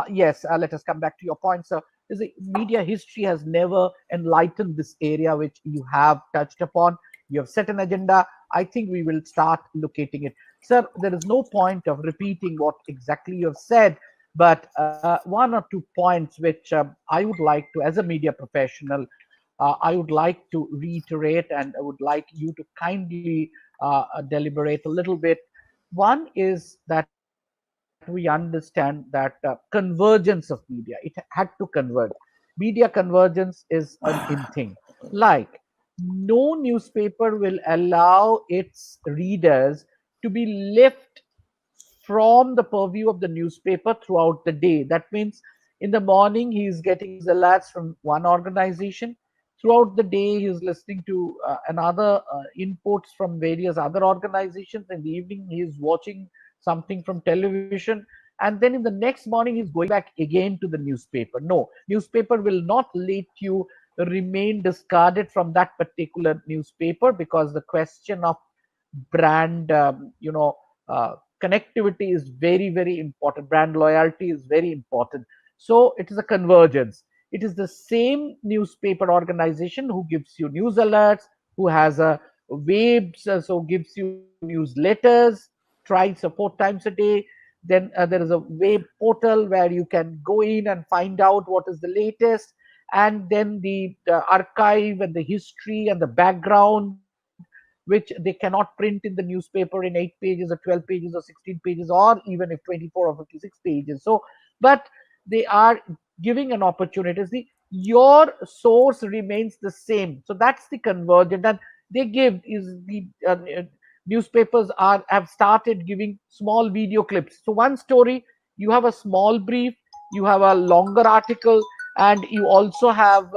[SPEAKER 1] Yes, let us come back to your point, sir. Is the media history has never enlightened this area which you have touched upon. You have set an agenda. I think we will start locating it. Sir, there is no point of repeating what exactly you have said, but one or two points which I would like to, as a media professional, I would like to reiterate, and I would like you to kindly deliberate a little bit. One is that we understand that convergence of media, it had to converge. media convergence is an in thing. Like, no newspaper will allow its readers to be left from the purview of the newspaper throughout the day. That means in the morning he is getting his alerts from one organization. Throughout the day he is listening to another inputs from various other organizations. In the evening he is watching something from television, and then in the next morning he's going back again to the newspaper. No, newspaper will not let you remain discarded from that particular newspaper, because the question of brand connectivity is very, very important. Brand loyalty is very important. So it is a convergence. It is the same newspaper organization who gives you news alerts, who has a webs, so gives you newsletters thrice or 4 times a day. Then there is a web portal where you can go in and find out what is the latest, and then the archive and the history and the background, which they cannot print in the newspaper in 8 pages or 12 pages or 16 pages, or even if 24 or 56 pages. So, but they are giving an opportunity. See, your source remains the same. So that's the convergent, and they give is the newspapers are have started giving small video clips. So one story, you have a small brief, you have a longer article, and you also have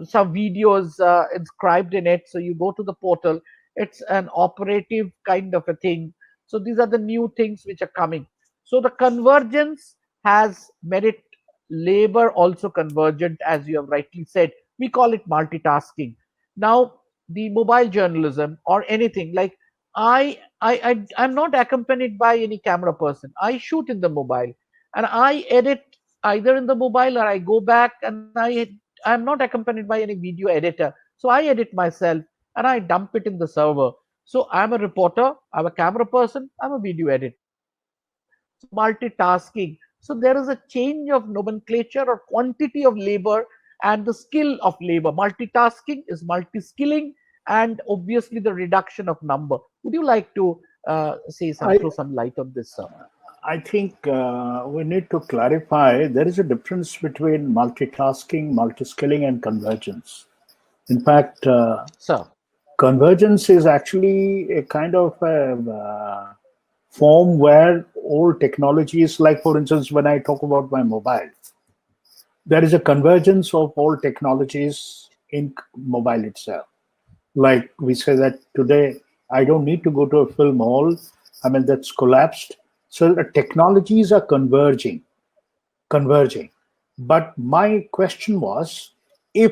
[SPEAKER 1] some videos inscribed in it. So you go to the portal, it's an operative kind of a thing. So these are the new things which are coming. So the convergence has made it labor also convergent, as you have rightly said. We call it multitasking. Now, the mobile journalism or anything like, I'm not accompanied by any camera person. I shoot in the mobile and I edit either in the mobile, or I go back and I'm not accompanied by any video editor. So I edit myself and I dump it in the server. So I'm a reporter, I'm a camera person, I'm a video editor. So multitasking. So there is a change of nomenclature or quantity of labor and the skill of labor. Multitasking is multi-skilling, and obviously the reduction of number. Would you like to say some,
[SPEAKER 2] I,
[SPEAKER 1] throw some light on this, sir?
[SPEAKER 2] I think we need to clarify there is a difference between multitasking, multi-skilling, and convergence. In fact,
[SPEAKER 1] Sir.
[SPEAKER 2] convergence is actually a kind of a form where all technologies, like for instance, when I talk about my mobile, there is a convergence of all technologies in mobile itself. Like we say that today, I don't need to go to a film hall. I mean, that's collapsed. So the technologies are converging. But my question was, if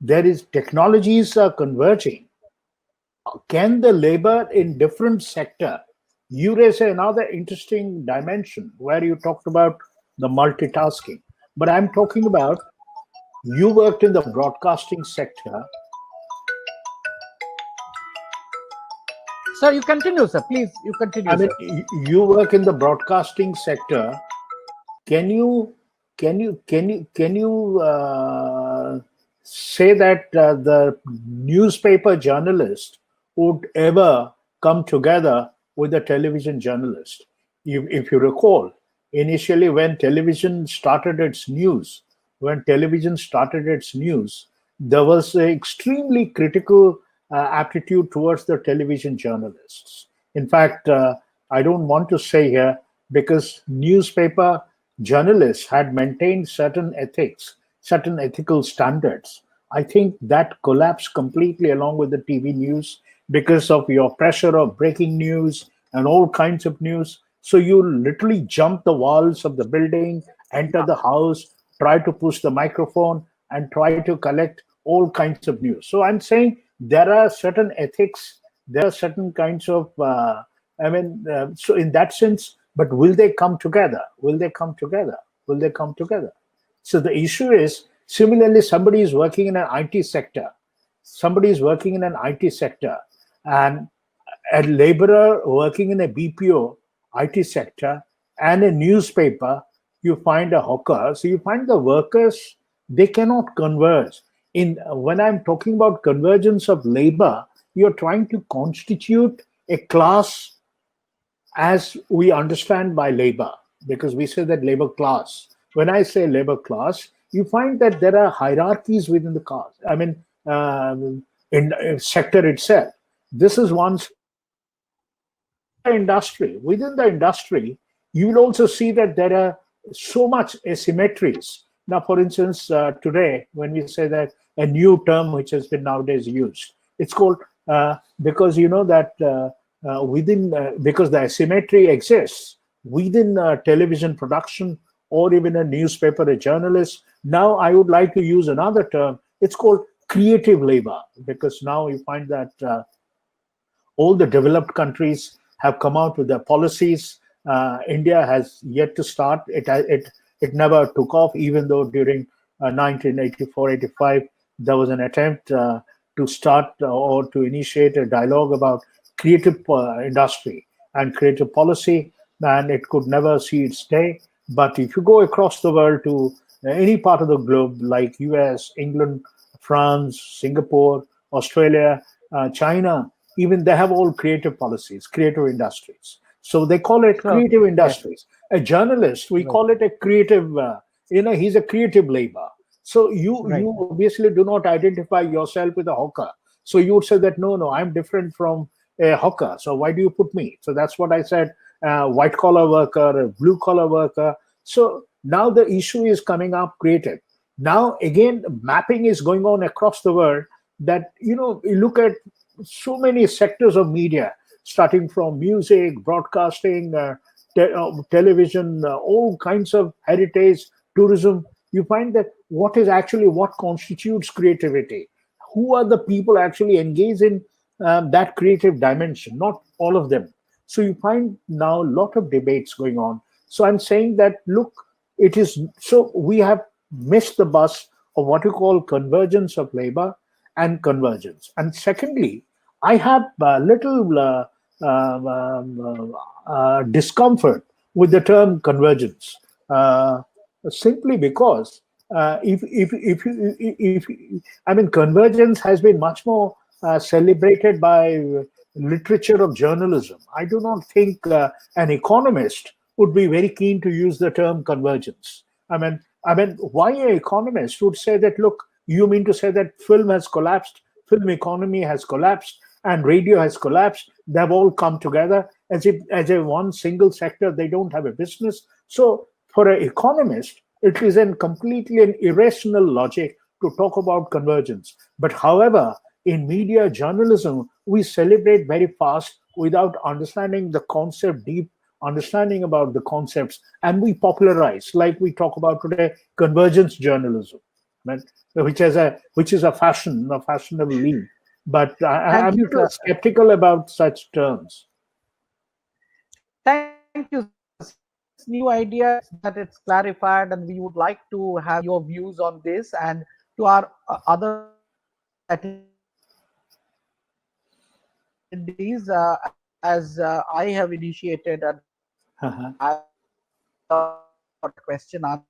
[SPEAKER 2] there is technologies are converging, can the labor in different sector? You raise another interesting dimension where you talked about the multitasking. But I'm talking about, you worked in the broadcasting sector.
[SPEAKER 1] Sir, you continue, sir. Please, you
[SPEAKER 2] I
[SPEAKER 1] continue,
[SPEAKER 2] mean,
[SPEAKER 1] sir.
[SPEAKER 2] you work in the broadcasting sector. Can you say that the newspaper journalist would ever come together with a television journalist? If you recall, initially when television started its news, there was an extremely critical aptitude towards the television journalists. In fact, I don't want to say here, because newspaper journalists had maintained certain ethics, certain ethical standards. I think that collapsed completely along with the TV news because of your pressure of breaking news and all kinds of news. So you literally jump the walls of the building, enter the house, try to push the microphone, and try to collect all kinds of news. So I'm saying there are certain ethics, there are certain kinds of, so in that sense, but will they come together? Will they come together? Will they come together? So the issue is, similarly, somebody is working in an IT sector. Somebody is working in an IT sector, and a laborer working in a BPO IT sector and a newspaper, you find a hawker. So you find the workers, they cannot converge. When I'm talking about convergence of labor, you're trying to constitute a class as we understand by labor, because we say that labor class. When I say labor class, you find that there are hierarchies within the caste. I mean, in sector itself. This is one industry. Within the industry, you will also see that there are so much asymmetries. Now, for instance, today, when we say that a new term which has been nowadays used, it's called because you know that within because the asymmetry exists within television production or even a newspaper, a journalist. Now, I would like to use another term. It's called creative labor, because now you find that all the developed countries have come out with their policies. India has yet to start. It never took off, even though during 1984-85 there was an attempt to start or to initiate a dialogue about creative industry and creative policy, and it could never see its day. But if you go across the world to any part of the globe, like US, England, France, Singapore, Australia, China, even they have all creative policies, creative industries. So they call it
[SPEAKER 1] Sure.
[SPEAKER 2] creative
[SPEAKER 1] Yes.
[SPEAKER 2] industries. A journalist, we
[SPEAKER 1] Right.
[SPEAKER 2] call it a creative, he's a creative labor. So you
[SPEAKER 1] Right.
[SPEAKER 2] obviously do not identify yourself with a hawker. So you would say that, no, I'm different from a hawker. So why do you put me? So that's what I said, white collar worker, a blue collar worker. So now the issue is coming up creative. Now, again, mapping is going on across the world that, you look at so many sectors of media, starting from music, broadcasting, television, all kinds of heritage, tourism. You find that what constitutes creativity? Who are the people actually engaged in that creative dimension? Not all of them. So you find now a lot of debates going on. So I'm saying that, look, it is so we have missed the bus of what you call convergence of labor and convergence. And secondly, I have little discomfort with the term convergence, simply because I mean, convergence has been much more celebrated by literature of journalism. I do not think an economist would be very keen to use the term convergence. I mean, why an economist would say that, look, you mean to say that film has collapsed, film economy has collapsed, and radio has collapsed? They've all come together as a one single sector. They don't have a business. So for an economist, it is a completely an irrational logic to talk about convergence. But however, in media journalism, we celebrate very fast without understanding the concept, deep understanding about the concepts, and we popularize, like we talk about today, convergence journalism, right? which is a fashionable lean. But I'm
[SPEAKER 1] Thank
[SPEAKER 2] a
[SPEAKER 1] you,
[SPEAKER 2] little
[SPEAKER 1] sir.
[SPEAKER 2] skeptical about such terms.
[SPEAKER 1] Thank you, sir. Since this new idea that it's clarified, and we would like to have your views on this, and to our other attendees, as I have initiated and
[SPEAKER 2] Uh-huh.
[SPEAKER 1] question answer.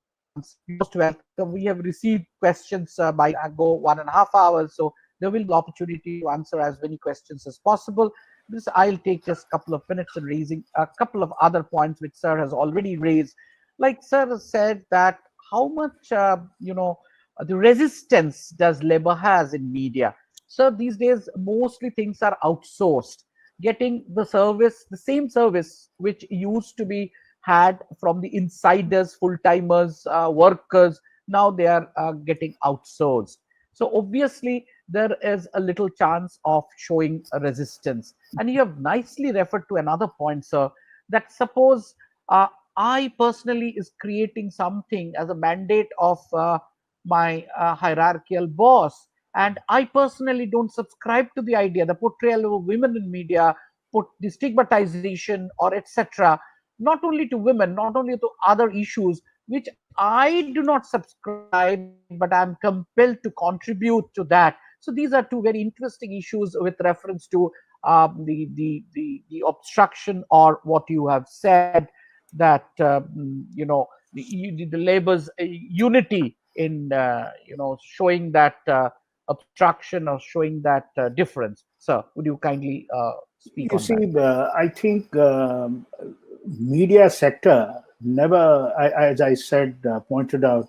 [SPEAKER 1] Most welcome. We have received questions by go 1.5 hours, so there will be opportunity to answer as many questions as possible. This I'll take just a couple of minutes in raising a couple of other points which sir has already raised. Like sir has said that how much the resistance does labor has in media. So these days mostly things are outsourced, getting the service, the same service which used to be had from the insiders, full timers, workers. Now they are getting outsourced. So obviously there is a little chance of showing a resistance. And you have nicely referred to another point, sir, that suppose I personally is creating something as a mandate of my hierarchical boss, and I personally don't subscribe to the idea, the portrayal of women in media, put the stigmatization or etc., not only to women, not only to other issues which I do not subscribe, but I'm compelled to contribute to that. So these are two very interesting issues with reference to the obstruction, or what you have said, that the labor's unity in showing that obstruction or showing that difference. Sir, would you kindly speak
[SPEAKER 2] You
[SPEAKER 1] on that?
[SPEAKER 2] see, I think media sector never, as I said, pointed out,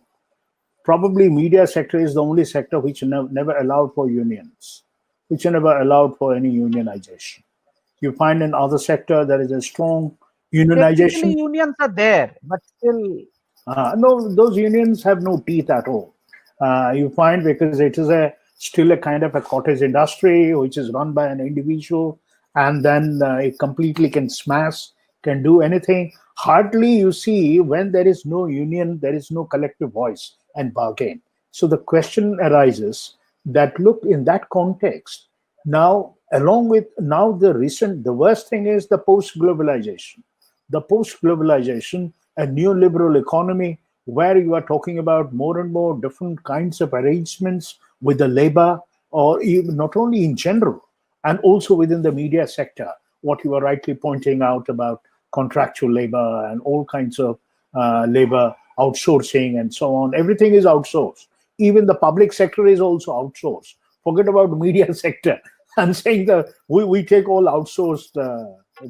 [SPEAKER 2] Probably media sector is the only sector which never allowed for unions, which never allowed for any unionization. You find in other sector there is a strong
[SPEAKER 1] Technically,
[SPEAKER 2] unionization.
[SPEAKER 1] unions are there, but still,
[SPEAKER 2] No, those unions have no teeth at all. You find because it is a still a kind of a cottage industry which is run by an individual, and then it completely can smash, can do anything. Hardly you see when there is no union, there is no collective voice and bargain. So the question arises that look in that context now, along with now the worst thing is the post globalization, a neoliberal economy where you are talking about more and more different kinds of arrangements with the labor, or even not only in general, and also within the media sector. What you are rightly pointing out about contractual labor and all kinds of labor outsourcing and so on. Everything is outsourced. Even the public sector is also outsourced. Forget about media sector. I'm saying that we take all outsourced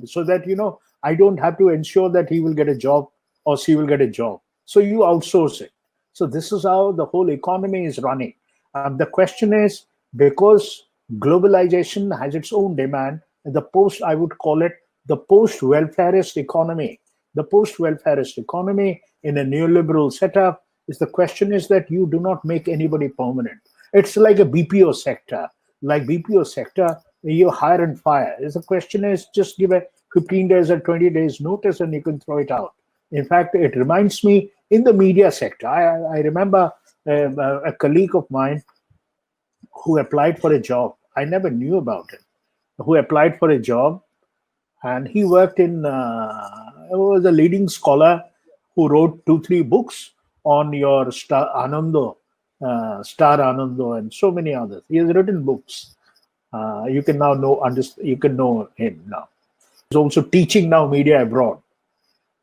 [SPEAKER 2] so that I don't have to ensure that he will get a job or she will get a job. So you outsource it. So this is how the whole economy is running. The question is, because globalization has its own demand, I would call it the post-welfarist economy. The post-welfarist economy in a neoliberal setup is the question is that you do not make anybody permanent. It's like a BPO sector. Like BPO sector, you hire and fire. The question is just give a 15 days or 20 days notice and you can throw it out. In fact, it reminds me in the media sector. I remember a colleague of mine who applied for a job. I never knew about it. Who applied for a job, and he worked in. Was a leading scholar who wrote 2-3 books on your Star Anando, and so many others. He has written books. You can now you can know him now. He's also teaching now media abroad.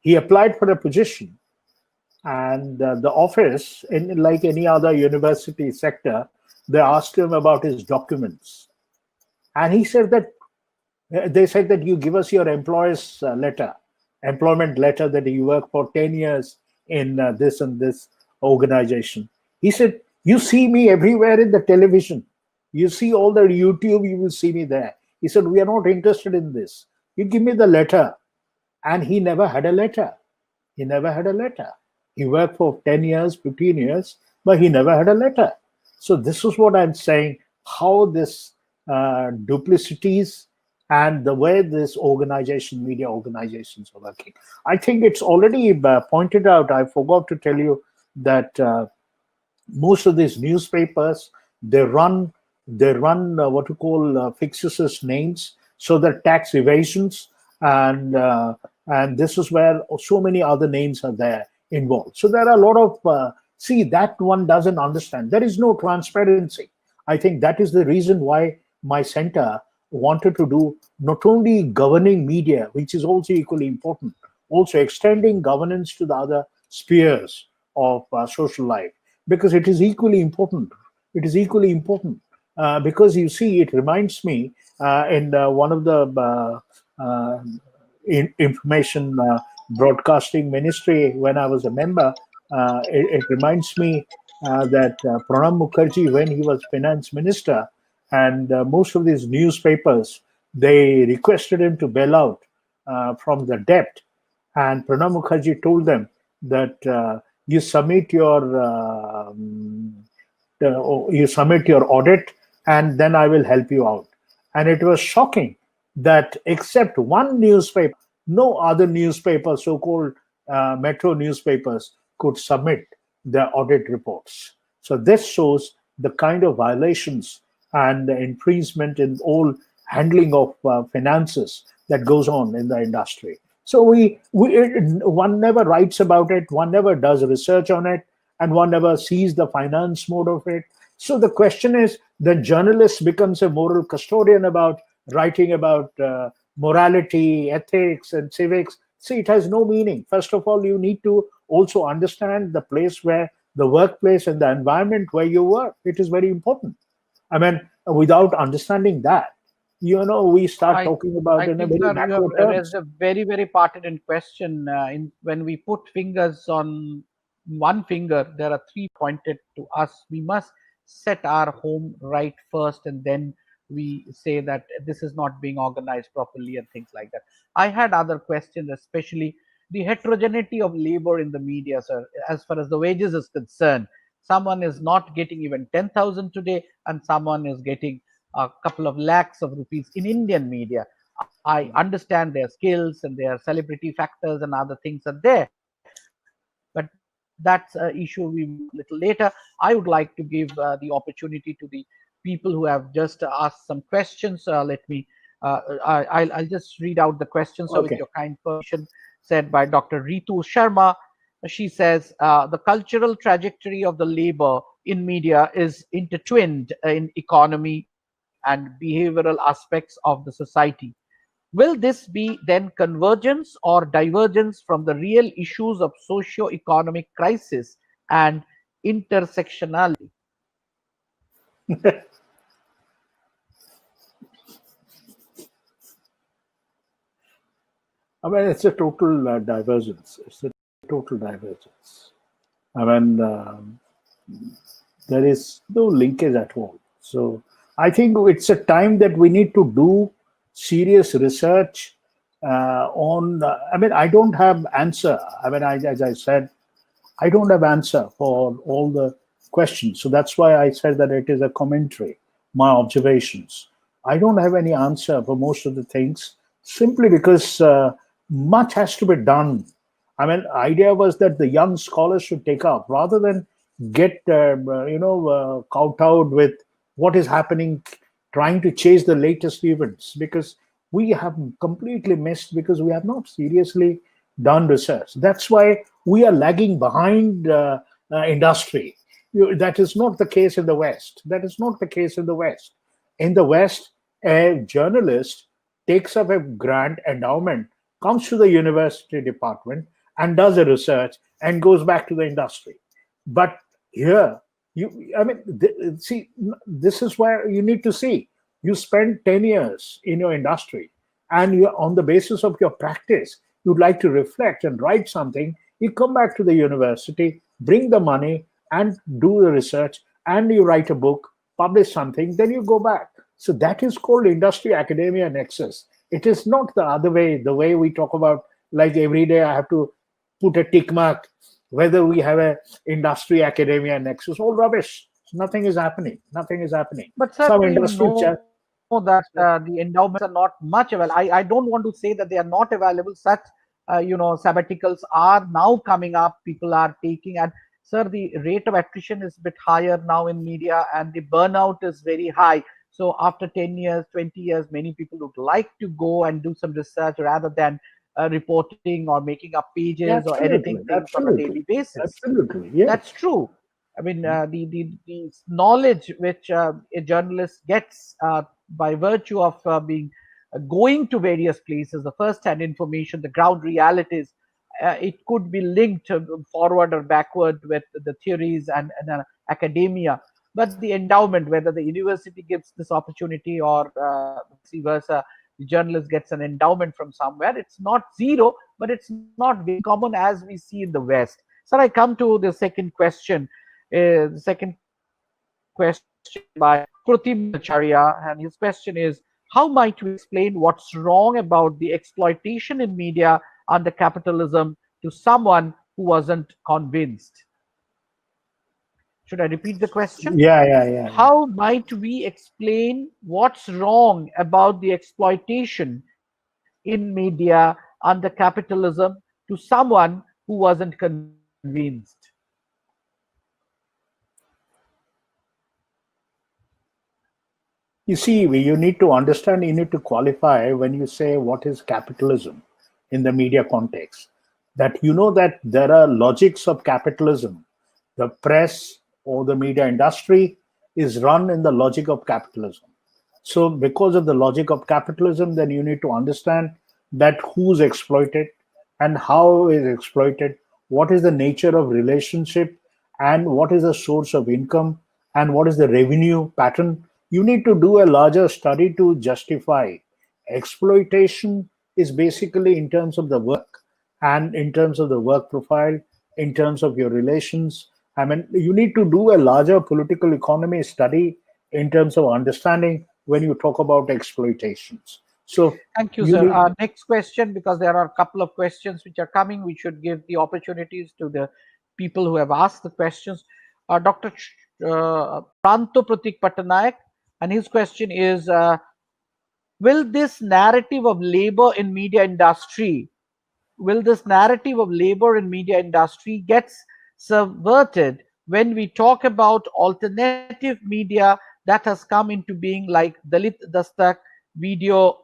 [SPEAKER 2] He applied for a position, and the office, in like any other university sector, they asked him about his documents, and he said that they said that you give us your employer's employment letter that you work for 10 years in this and this organization. He said, you see me everywhere in the television. You see all the YouTube, you will see me there. He said, we are not interested in this. You give me the letter. And he never had a letter. He never had a letter. He worked for 10 years, 15 years, but he never had a letter. So this is what I'm saying, how this duplicities and the way this media organizations are working. I think it's already pointed out. I forgot to tell you that most of these newspapers, they run what you call fictitious names, so that tax evasions, and this is where so many other names are there involved. So there are a lot of that one doesn't understand. There is no transparency. I think that is the reason why my center wanted to do not only governing media, which is also equally important, also extending governance to the other spheres of social life, because it is equally important. It is equally important because you see, it reminds me in one of the information broadcasting ministry when I was a member. It reminds me that Pranab Mukherjee, when he was finance minister, and most of these newspapers, they requested him to bail out from the debt, and Pranab Mukherjee told them that you submit your audit, and then I will help you out. And it was shocking that except one newspaper, no other newspaper, so-called metro newspapers, could submit their audit reports. So this shows the kind of violations and the infringement in all handling of finances that goes on in the industry. So one never writes about it, one never does research on it, and one never sees the finance mode of it. So the question is, the journalist becomes a moral custodian about writing about morality, ethics, and civics. See, it has no meaning. First of all, you need to also understand the place where the workplace and the environment where you work. It is very important. I mean, without understanding that, we start talking about
[SPEAKER 1] I
[SPEAKER 2] in a
[SPEAKER 1] think,
[SPEAKER 2] very
[SPEAKER 1] sir, you have
[SPEAKER 2] macro
[SPEAKER 1] raised
[SPEAKER 2] terms.
[SPEAKER 1] a very, very pertinent question when we put fingers on one finger, there are three pointed to us. We must set our home right first, and then we say that this is not being organized properly and things like that. I had other questions, especially the heterogeneity of labor in the media, sir. As far as the wages is concerned, someone is not getting even 10,000 today, and someone is getting a couple of lakhs of rupees in Indian media. I understand their skills and their celebrity factors and other things are there, but that's an issue we will talk a little later. I would like to give the opportunity to the people who have just asked some questions. Let me, I'll just read out the questions. So, with your
[SPEAKER 2] Okay.
[SPEAKER 1] kind permission, said by Dr. Ritu Sharma. She says the cultural trajectory of the labor in media is intertwined in economy and behavioral aspects of the society. Will this be then convergence or divergence from the real issues of socio-economic crisis and intersectionality?
[SPEAKER 2] I mean, it's a total divergence. It's a total divergence. I mean, there is no linkage at all. So I think it's a time that we need to do serious research on. I mean, I don't have answer. I mean, as I said, I don't have answer for all the questions. So that's why I said that it is a commentary, my observations. I don't have any answer for most of the things simply because much has to be done. I mean, idea was that the young scholars should take up rather than get kowtowed with what is happening, trying to chase the latest events because we have completely missed because we have not seriously done research. That's why we are lagging behind industry. That is not the case in the West. That is not the case in the West. In the West, a journalist takes up a grant endowment, comes to the university department and does a research and goes back to the industry. But here, I mean, see, this is where you need to see. You spend 10 years in your industry, and you, on the basis of your practice, you'd like to reflect and write something. You come back to the university, bring the money, and do the research, and you write a book, publish something, then you go back. So that is called industry academia nexus. It is not the other way, the way we talk about, like every day I have to put a tick mark whether we have a industry academia nexus. All rubbish. Nothing is happening. Nothing is happening.
[SPEAKER 1] But sir,
[SPEAKER 2] Some
[SPEAKER 1] we
[SPEAKER 2] industry
[SPEAKER 1] know that the endowments are not much available. I don't want to say that they are not available. Such sabbaticals are now coming up. People are taking, and sir, the rate of attrition is a bit higher now in media, and the burnout is very high. So after 10 years, 20 years, many people would like to go and do some research rather than reporting or making up pages or editing
[SPEAKER 2] absolutely,
[SPEAKER 1] things on a daily basis.
[SPEAKER 2] absolutely, yes.
[SPEAKER 1] That's true. I mean, the knowledge which a journalist gets by virtue of being going to various places, the first-hand information, the ground realities, it could be linked forward or backward with the theories and academia. But the endowment, whether the university gives this opportunity or vice versa, the journalist gets an endowment from somewhere. It's not zero, but it's not very common as we see in the West. So I come to the second question. The second question by Krutim Bhattacharya, and his question is: how might we explain what's wrong about the exploitation in media under capitalism to someone who wasn't convinced? Should I repeat the question?
[SPEAKER 2] Yeah.
[SPEAKER 1] How might we explain what's wrong about the exploitation in media under capitalism to someone who wasn't convinced?
[SPEAKER 2] You see, you need to understand, you need to qualify when you say what is capitalism in the media context. That you know that there are logics of capitalism. The press or the media industry is run in the logic of capitalism. So, because of the logic of capitalism, then you need to understand that who's exploited and how is exploited, what is the nature of relationship, and what is the source of income, and what is the revenue pattern. You need to do a larger study to justify. Exploitation is basically in terms of the work and in terms of the work profile. in terms of your relations. I mean, you need to do a larger political economy study in terms of understanding when you talk about exploitations. So
[SPEAKER 1] Thank you,
[SPEAKER 2] you
[SPEAKER 1] sir.
[SPEAKER 2] need,
[SPEAKER 1] Next question, because there are a couple of questions which are coming. We should give the opportunities to the people who have asked the questions. Dr. Pranto Pratik Patanayak, and his question is, will this narrative of labor in media industry gets subverted when we talk about alternative media that has come into being, like Dalit Dastak video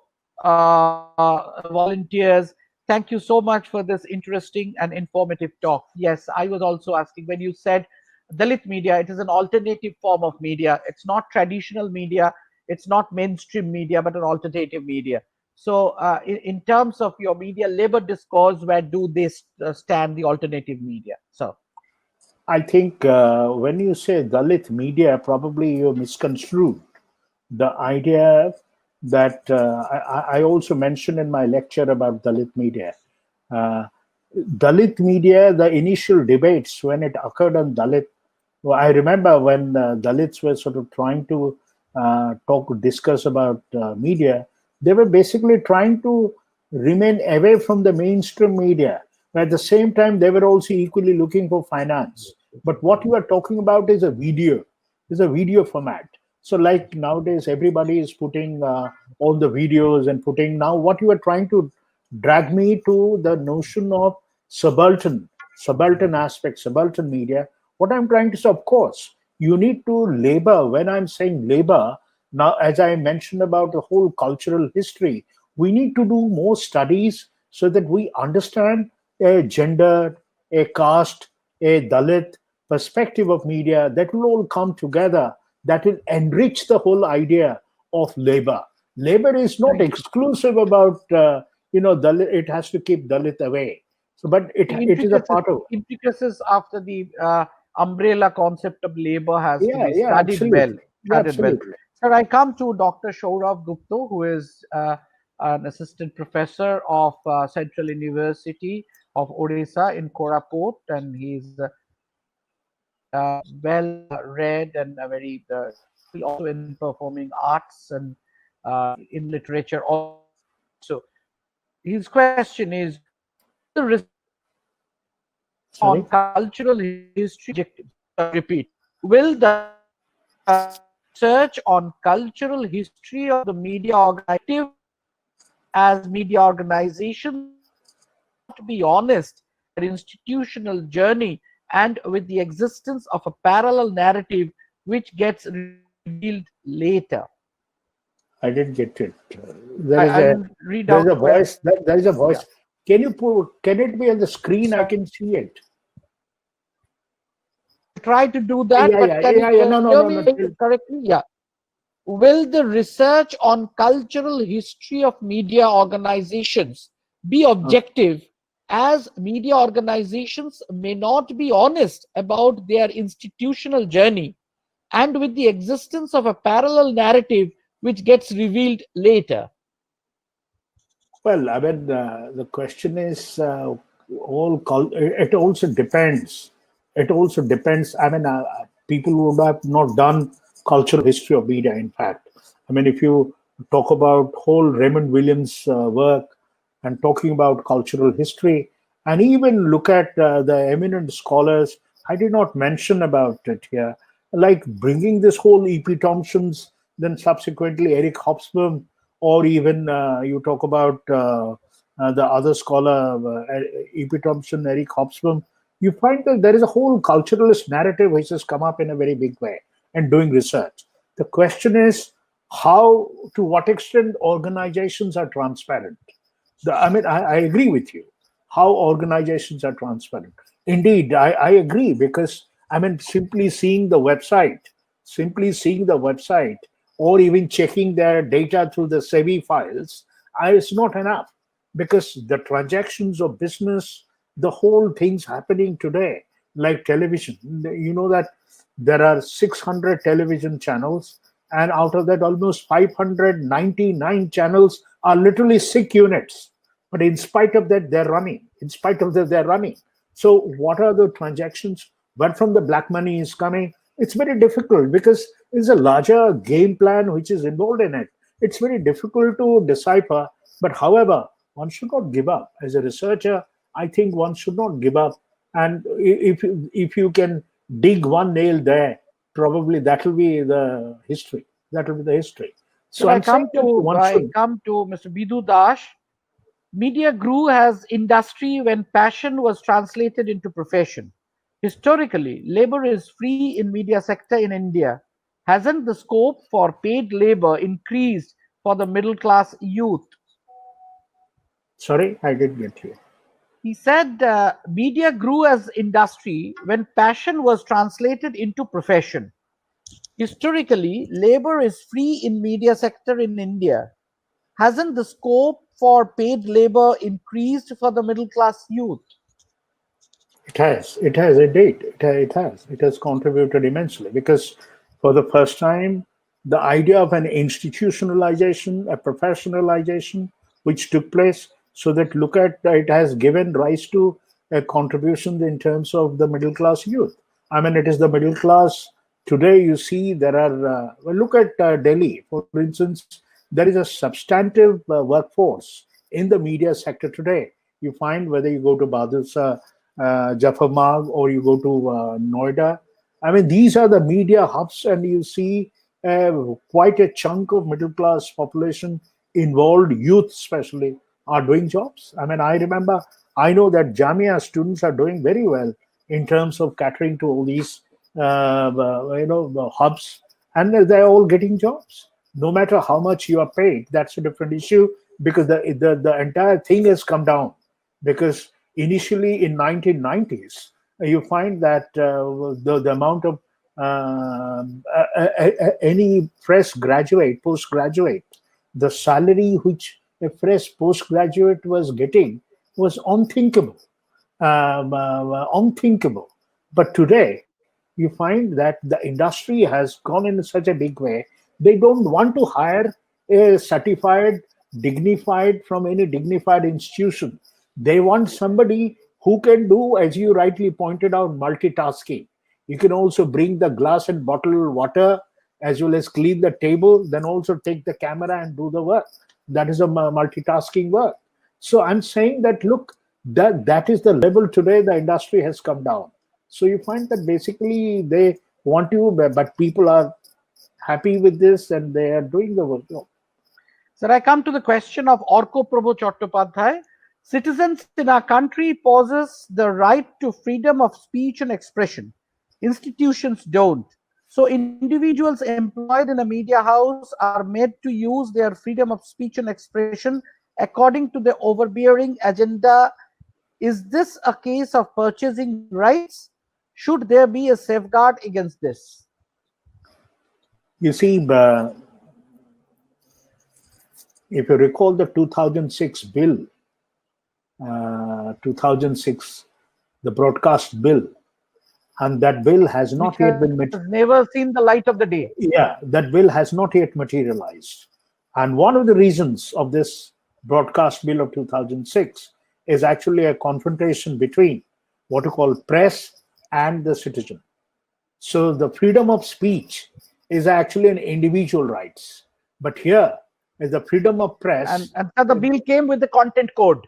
[SPEAKER 1] volunteers? Thank you so much for this interesting and informative talk. Yes, I was also asking, when you said Dalit media, it is an alternative form of media. It's not traditional media, it's not mainstream media, but an alternative media. So, in terms of your media labor discourse, where do they stand, the alternative media? So,
[SPEAKER 2] I think when you say Dalit media, probably you misconstrued the idea that I also mentioned in my lecture about Dalit media. Uh, Dalit media, the initial debates when it occurred on Dalit, well, I remember when Dalits were sort of trying to discuss about media, they were basically trying to remain away from the mainstream media. But at the same time, they were also equally looking for finance. But what you are talking about is a video format. So, like nowadays, everybody is putting all the videos and putting. Now, what you are trying to drag me to the notion of subaltern aspect, subaltern media. What I'm trying to say, of course, you need to labor. When I'm saying labor, now, as I mentioned about the whole cultural history, we need to do more studies so that we understand a gender, a caste, a Dalit perspective of media that will all come together, that will enrich the whole idea of labor. Labor is not
[SPEAKER 1] thank you.
[SPEAKER 2] exclusive about, Dalit, it has to keep Dalit away. So, but
[SPEAKER 1] The
[SPEAKER 2] it is a part of,
[SPEAKER 1] intricacies after the umbrella concept of labor has to
[SPEAKER 2] yeah,
[SPEAKER 1] be
[SPEAKER 2] yeah,
[SPEAKER 1] studied well.
[SPEAKER 2] absolutely. Yeah, absolutely.
[SPEAKER 1] Sir, I come to Dr. Shourav Gupta, who is an assistant professor of Central University of Odisha in Koraput, and he's very well read and very also in performing arts and in literature also. So his question is, will the on
[SPEAKER 2] Sorry.
[SPEAKER 1] cultural history repeat, will the research on cultural history of the media organization, as media organizations not be honest their institutional journey, and with the existence of a parallel narrative which gets revealed later?
[SPEAKER 2] I didn't get it.
[SPEAKER 1] I will read
[SPEAKER 2] There's
[SPEAKER 1] out
[SPEAKER 2] a
[SPEAKER 1] the question.
[SPEAKER 2] voice. There is a
[SPEAKER 1] Yeah.
[SPEAKER 2] voice. Can you put? Can it be on the screen? I can see it.
[SPEAKER 1] Try to do that,
[SPEAKER 2] Yeah,
[SPEAKER 1] but
[SPEAKER 2] yeah,
[SPEAKER 1] can you
[SPEAKER 2] yeah, yeah. No, no,
[SPEAKER 1] hear
[SPEAKER 2] no, no.
[SPEAKER 1] me correctly? Yeah. Will the research on cultural history of media organizations be objective, as media organizations may not be honest about their institutional journey, and with the existence of a parallel narrative which gets revealed later?
[SPEAKER 2] Well, I mean, the question is it also depends. It also depends. I mean, people who have not done cultural history of media, in fact. I mean, if you talk about whole Raymond Williams' work and talking about cultural history, and even look at the eminent scholars, I did not mention about it here, like bringing this whole E.P. Thompson's, then subsequently Eric Hobsbawm, or even you talk about the other scholar, E.P. Thompson, Eric Hobsbawm, you find that there is a whole culturalist narrative which has come up in a very big way and doing research. The question is how, to what extent organizations are transparent. I mean, I agree with you. How organizations are transparent. Indeed, I agree because I mean, simply seeing the website, or even checking their data through the SEBI files, is not enough because the transactions of business, the whole things happening today, like television, you know that there are 600 television channels, and out of that, almost 599 channels are literally sick units. But in spite of that, they're running. In spite of that, they're running. So what are the transactions? Where from the black money is coming? It's very difficult because there's a larger game plan which is involved in it. It's very difficult to decipher. But however, one should not give up. As a researcher, I think one should not give up. And if you can dig one nail there, probably that will be the history. That will be the history.
[SPEAKER 1] So
[SPEAKER 2] So I'm saying that one
[SPEAKER 1] I
[SPEAKER 2] should.
[SPEAKER 1] come to Mr. Bidu Dash. Media grew as industry when passion was translated into profession. Historically, labor is free in media sector in India. Hasn't the scope for paid labor increased for the middle class youth?
[SPEAKER 2] Sorry, I didn't get you.
[SPEAKER 1] He said media grew as industry when passion was translated into profession. Historically, labor is free in media sector in India. Hasn't the scope for paid labor increased for the middle class youth?
[SPEAKER 2] It has. It has indeed. It has. It has contributed immensely because for the first time, the idea of an institutionalization, a professionalization, which took place, so that look at it has given rise to a contribution in terms of the middle class youth. I mean, it is the middle class today. You see, there are. Well, look at Delhi, for instance. There is a substantive workforce in the media sector today. You find whether you go to Badusa, Jafar Marg, or you go to Noida. I mean, these are the media hubs, and you see quite a chunk of middle class population involved, youth especially, are doing jobs. I mean, I know that Jamia students are doing very well in terms of catering to all these, hubs, and they're all getting jobs. No matter how much you are paid, that's a different issue because the entire thing has come down because initially in 1990s you find that the amount of any fresh graduate postgraduate, the salary which a fresh postgraduate was getting was unthinkable, unthinkable. But today you find that the industry has gone in such a big way. They don't want to hire a certified dignified from any dignified institution. They want somebody who can do, as you rightly pointed out, multitasking. You can also bring the glass and bottle water as well as clean the table, then also take the camera and do the work. That is a multitasking work. So I'm saying that look, that is the level today the industry has come down. So you find that basically they want you, but people are happy with this and they are doing the work.
[SPEAKER 1] Sir, I come to the question of Orko Prabhu Chattopadhyay. Citizens in our country possess the right to freedom of speech and expression. Institutions don't. So individuals employed in a media house are made to use their freedom of speech and expression according to the overbearing agenda. Is this a case of purchasing rights? Should there be a safeguard against this?
[SPEAKER 2] You see, if you recall the 2006 bill, 2006, the broadcast bill, and that bill has not yet been
[SPEAKER 1] never seen the light of the day.
[SPEAKER 2] Yeah, that bill has not yet materialized. And one of the reasons of this broadcast bill of 2006 is actually a confrontation between what you call press and the citizen. So the freedom of speech is actually an individual rights. But here is the freedom of press.
[SPEAKER 1] And the bill came with the content code,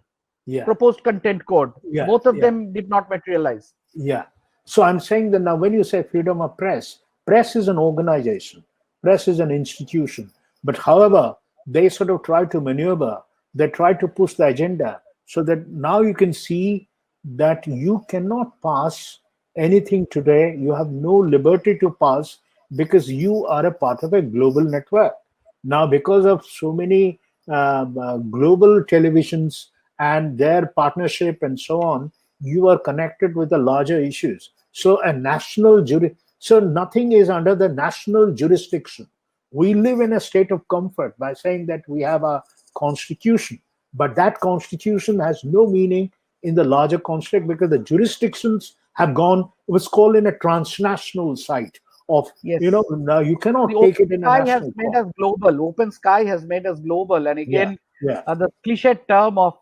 [SPEAKER 1] proposed content code. Both of them did not materialize.
[SPEAKER 2] Yeah. So I'm saying that now when you say freedom of press, press is an organization, press is an institution. But however, they sort of try to maneuver, they try to push the agenda so that now you can see that you cannot pass anything today. You have no liberty to pass because you are a part of a global network. Now, because of so many global televisions and their partnership and so on, you are connected with the larger issues. So a national so nothing is under the national jurisdiction. We live in a state of comfort by saying that we have a constitution, but that constitution has no meaning in the larger construct because the jurisdictions have gone, it was called in a transnational site of, now you cannot take it in a national
[SPEAKER 1] has made us global. Open Sky has made us global. And again, the cliche term of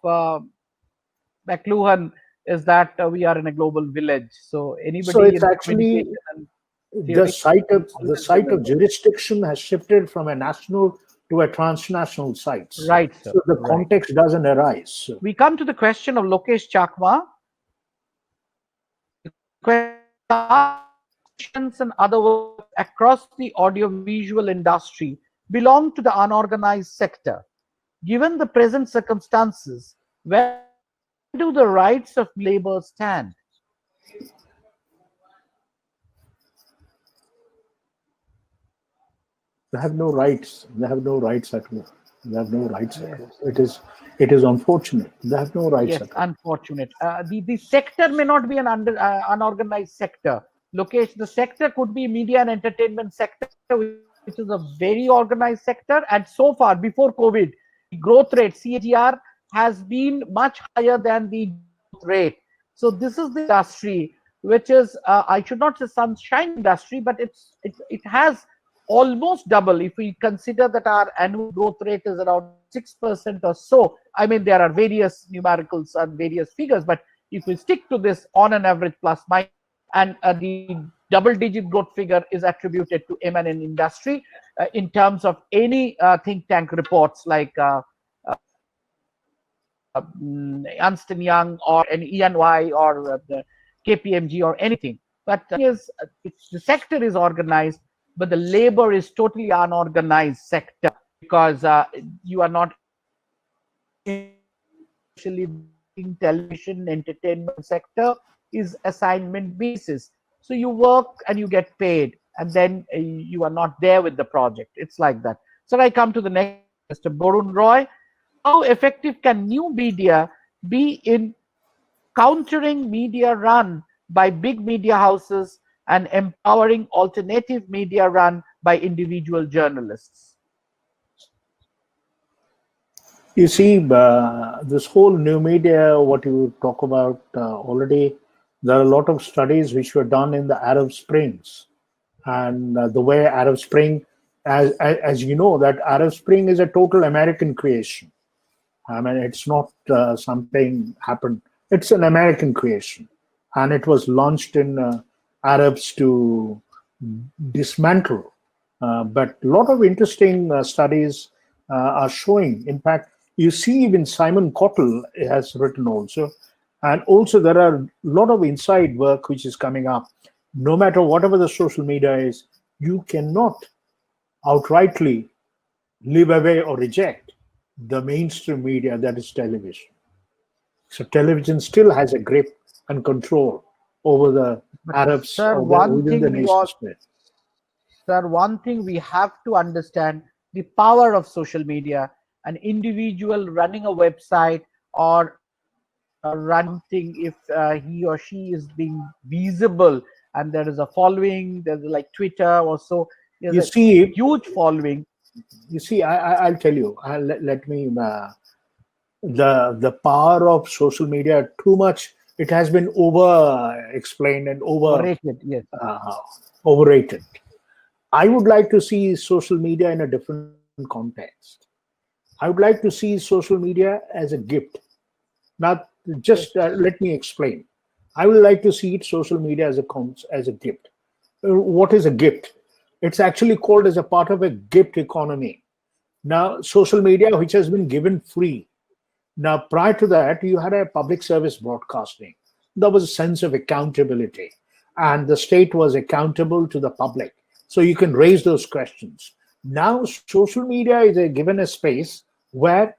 [SPEAKER 1] McLuhan, is that we are in a global village. So
[SPEAKER 2] So
[SPEAKER 1] anybody
[SPEAKER 2] it's
[SPEAKER 1] in
[SPEAKER 2] actually
[SPEAKER 1] communication and
[SPEAKER 2] the
[SPEAKER 1] theory
[SPEAKER 2] site
[SPEAKER 1] will
[SPEAKER 2] of the
[SPEAKER 1] always
[SPEAKER 2] site of
[SPEAKER 1] remember.
[SPEAKER 2] jurisdiction has shifted from a national to a transnational sites.
[SPEAKER 1] Right, sir.
[SPEAKER 2] So the
[SPEAKER 1] Right.
[SPEAKER 2] context doesn't arise.
[SPEAKER 1] We come to the question of Lokesh Chakma. Questions and other works across the audiovisual industry belong to the unorganized sector. Given the present circumstances, where do the rights of labor stand?
[SPEAKER 2] They have no rights. They have no rights at all. They have no rights at all. It is unfortunate. They have no rights
[SPEAKER 1] Yes,
[SPEAKER 2] at all.
[SPEAKER 1] unfortunate. The sector may not be an unorganized sector. Location, the sector could be media and entertainment sector, which is a very organized sector. And so far, before COVID, the growth rate CAGR has been much higher than the growth rate. So this is the industry which is I should not say sunshine industry, but it has almost double if we consider that our annual growth rate is around 6% or so. I mean, there are various numericals and various figures, but if we stick to this on an average plus minus, and the double-digit growth figure is attributed to M&N industry in terms of any think tank reports like Ernst and Young or an EY or the KPMG or anything. But the sector is organized, but the labor is totally unorganized sector because you are not especially television entertainment sector is assignment basis. So you work and you get paid, and then you are not there with the project. It's like that. So I come to the next, Mr. Borun Roy. How effective can new media be in countering media run by big media houses and empowering alternative media run by individual journalists?
[SPEAKER 2] You see, this whole new media, what you talk about already, there are a lot of studies which were done in the Arab Springs, and the way Arab Spring, as you know, that Arab Spring is a total American creation. I mean, it's not something happened. It's an American creation, and it was launched in Arabs to dismantle. But a lot of interesting studies are showing. In fact, you see, even Simon Cottle has written also, and also there are a lot of inside work which is coming up. No matter whatever the social media is, you cannot outrightly live away or reject the mainstream media, that is television. So television still has a grip and control over the
[SPEAKER 1] But
[SPEAKER 2] Arabs
[SPEAKER 1] sir,
[SPEAKER 2] or
[SPEAKER 1] one
[SPEAKER 2] within the
[SPEAKER 1] thing
[SPEAKER 2] nation state.
[SPEAKER 1] sir, one thing we have to understand the power of social media. An individual running a website or running if he or she is being visible and there is a following, there's like Twitter or so, there's
[SPEAKER 2] You
[SPEAKER 1] a
[SPEAKER 2] see,
[SPEAKER 1] huge following.
[SPEAKER 2] I'll tell you. Let me the power of social media too much. It has been over explained and
[SPEAKER 1] Overrated, yes.
[SPEAKER 2] uh, overrated. I would like to see social media in a different context. I would like to see social media as a gift. Now, just let me explain. I would like to see it social media as a gift. What is a gift? It's actually called as a part of a gift economy. Now, social media, which has been given free. Now, prior to that, you had a public service broadcasting. There was a sense of accountability, and the state was accountable to the public. So you can raise those questions. Now, social media is given a space where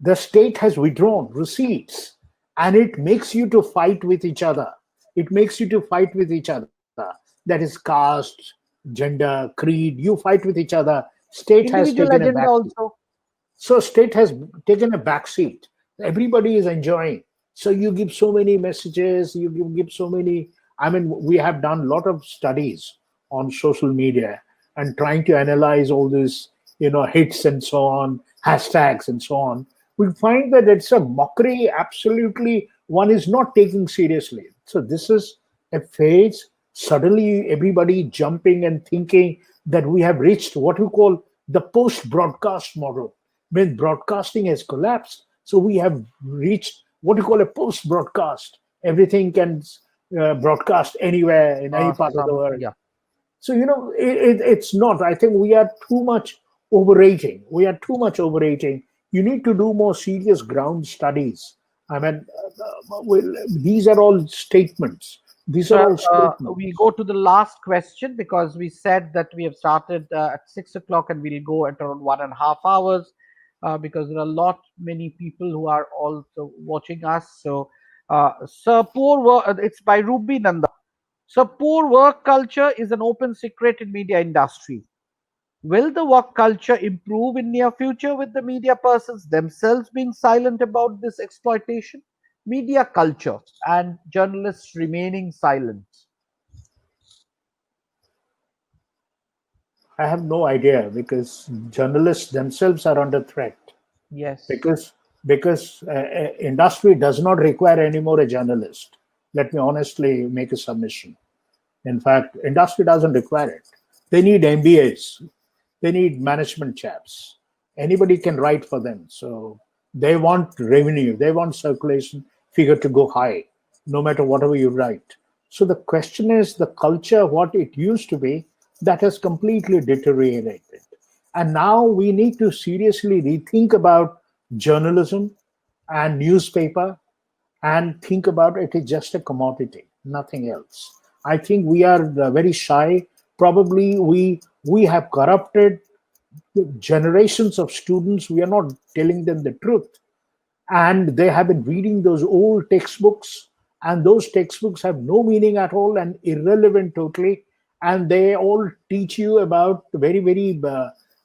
[SPEAKER 2] the state has withdrawn receipts, and it makes you to fight with each other. It makes you to fight with each other. That is caste, gender, creed. You fight with each other. State has
[SPEAKER 1] Individual
[SPEAKER 2] taken a
[SPEAKER 1] agenda
[SPEAKER 2] back.
[SPEAKER 1] also.
[SPEAKER 2] So state has taken a back seat. Everybody is enjoying. So you give so many messages, give so many. I mean, we have done a lot of studies on social media and trying to analyze all these, hits and so on, hashtags and so on. We find that it's a mockery. Absolutely, one is not taking seriously. So this is a phase. Suddenly, everybody jumping and thinking that we have reached what we call the post-broadcast model when broadcasting has collapsed. So we have reached what you call a post-broadcast. Everything can broadcast anywhere in any part of the
[SPEAKER 1] Some,
[SPEAKER 2] world.
[SPEAKER 1] yeah.
[SPEAKER 2] So, it's not. I think we are too much overrating. We are too much overrating. You need to do more serious ground studies. I mean, these are all statements. These are
[SPEAKER 1] Sir,
[SPEAKER 2] all
[SPEAKER 1] we
[SPEAKER 2] statements.
[SPEAKER 1] go to the last question because we said that we have started at 6 o'clock and we'll go at around 1.5 hours because there are many people who are also watching us. So, sir, it's by Ruby Nanda. So, poor work culture is an open secret in media industry. Will the work culture improve in near future with the media persons themselves being silent about this exploitation? Media culture and journalists remaining silent.
[SPEAKER 2] I have no idea because journalists themselves are under threat.
[SPEAKER 1] Yes.
[SPEAKER 2] Because industry does not require anymore a journalist. Let me honestly make a submission. In fact, industry doesn't require it. They need MBAs. They need management chaps. Anybody can write for them. So they want revenue. They want circulation figure to go high, no matter whatever you write. So the question is the culture, what it used to be, that has completely deteriorated. And now we need to seriously rethink about journalism and newspaper and think about it is just a commodity, nothing else. I think we are very shy. Probably we have corrupted generations of students. We are not telling them the truth, and they have been reading those old textbooks, and those textbooks have no meaning at all and irrelevant totally, and they all teach you about very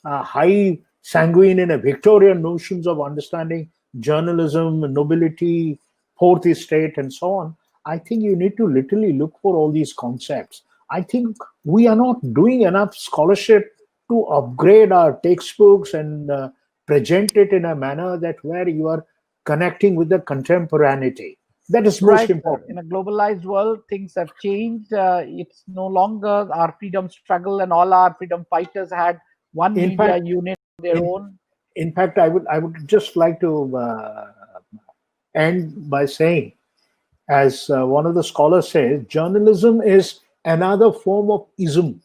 [SPEAKER 2] high sanguine and Victorian notions of understanding journalism, nobility, fourth estate, and so on. I think you need to literally look for all these concepts. I think we are not doing enough scholarship to upgrade our textbooks and present it in a manner that where you are connecting with the contemporaneity. That is most
[SPEAKER 1] Right, sir. In
[SPEAKER 2] important.
[SPEAKER 1] a globalized world, things have changed. It's no longer our freedom struggle, and all our freedom fighters had one
[SPEAKER 2] In
[SPEAKER 1] media
[SPEAKER 2] fact,
[SPEAKER 1] unit of their
[SPEAKER 2] in,
[SPEAKER 1] own.
[SPEAKER 2] in fact, I would just like to end by saying, as one of the scholars says, journalism is another form of ism.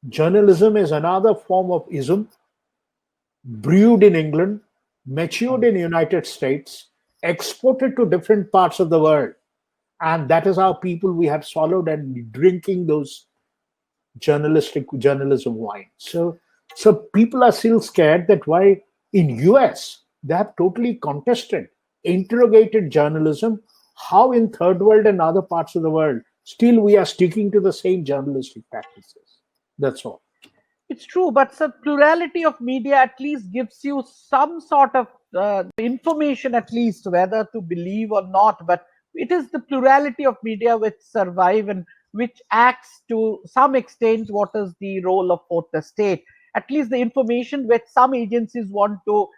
[SPEAKER 2] Journalism is another form of ism, brewed in England, matured in United States, exported to different parts of the world, and that is how people we have swallowed and drinking those journalism wine. So people are still scared that why in US they have totally contested, interrogated journalism. How in third world and other parts of the world still we are sticking to the same journalistic practices. That's all.
[SPEAKER 1] It's true, but the plurality of media at least gives you some sort of information, at least whether to believe or not. But it is the plurality of media which survive and which acts to some extent what is the role of fourth estate. At least the information which some agencies want to,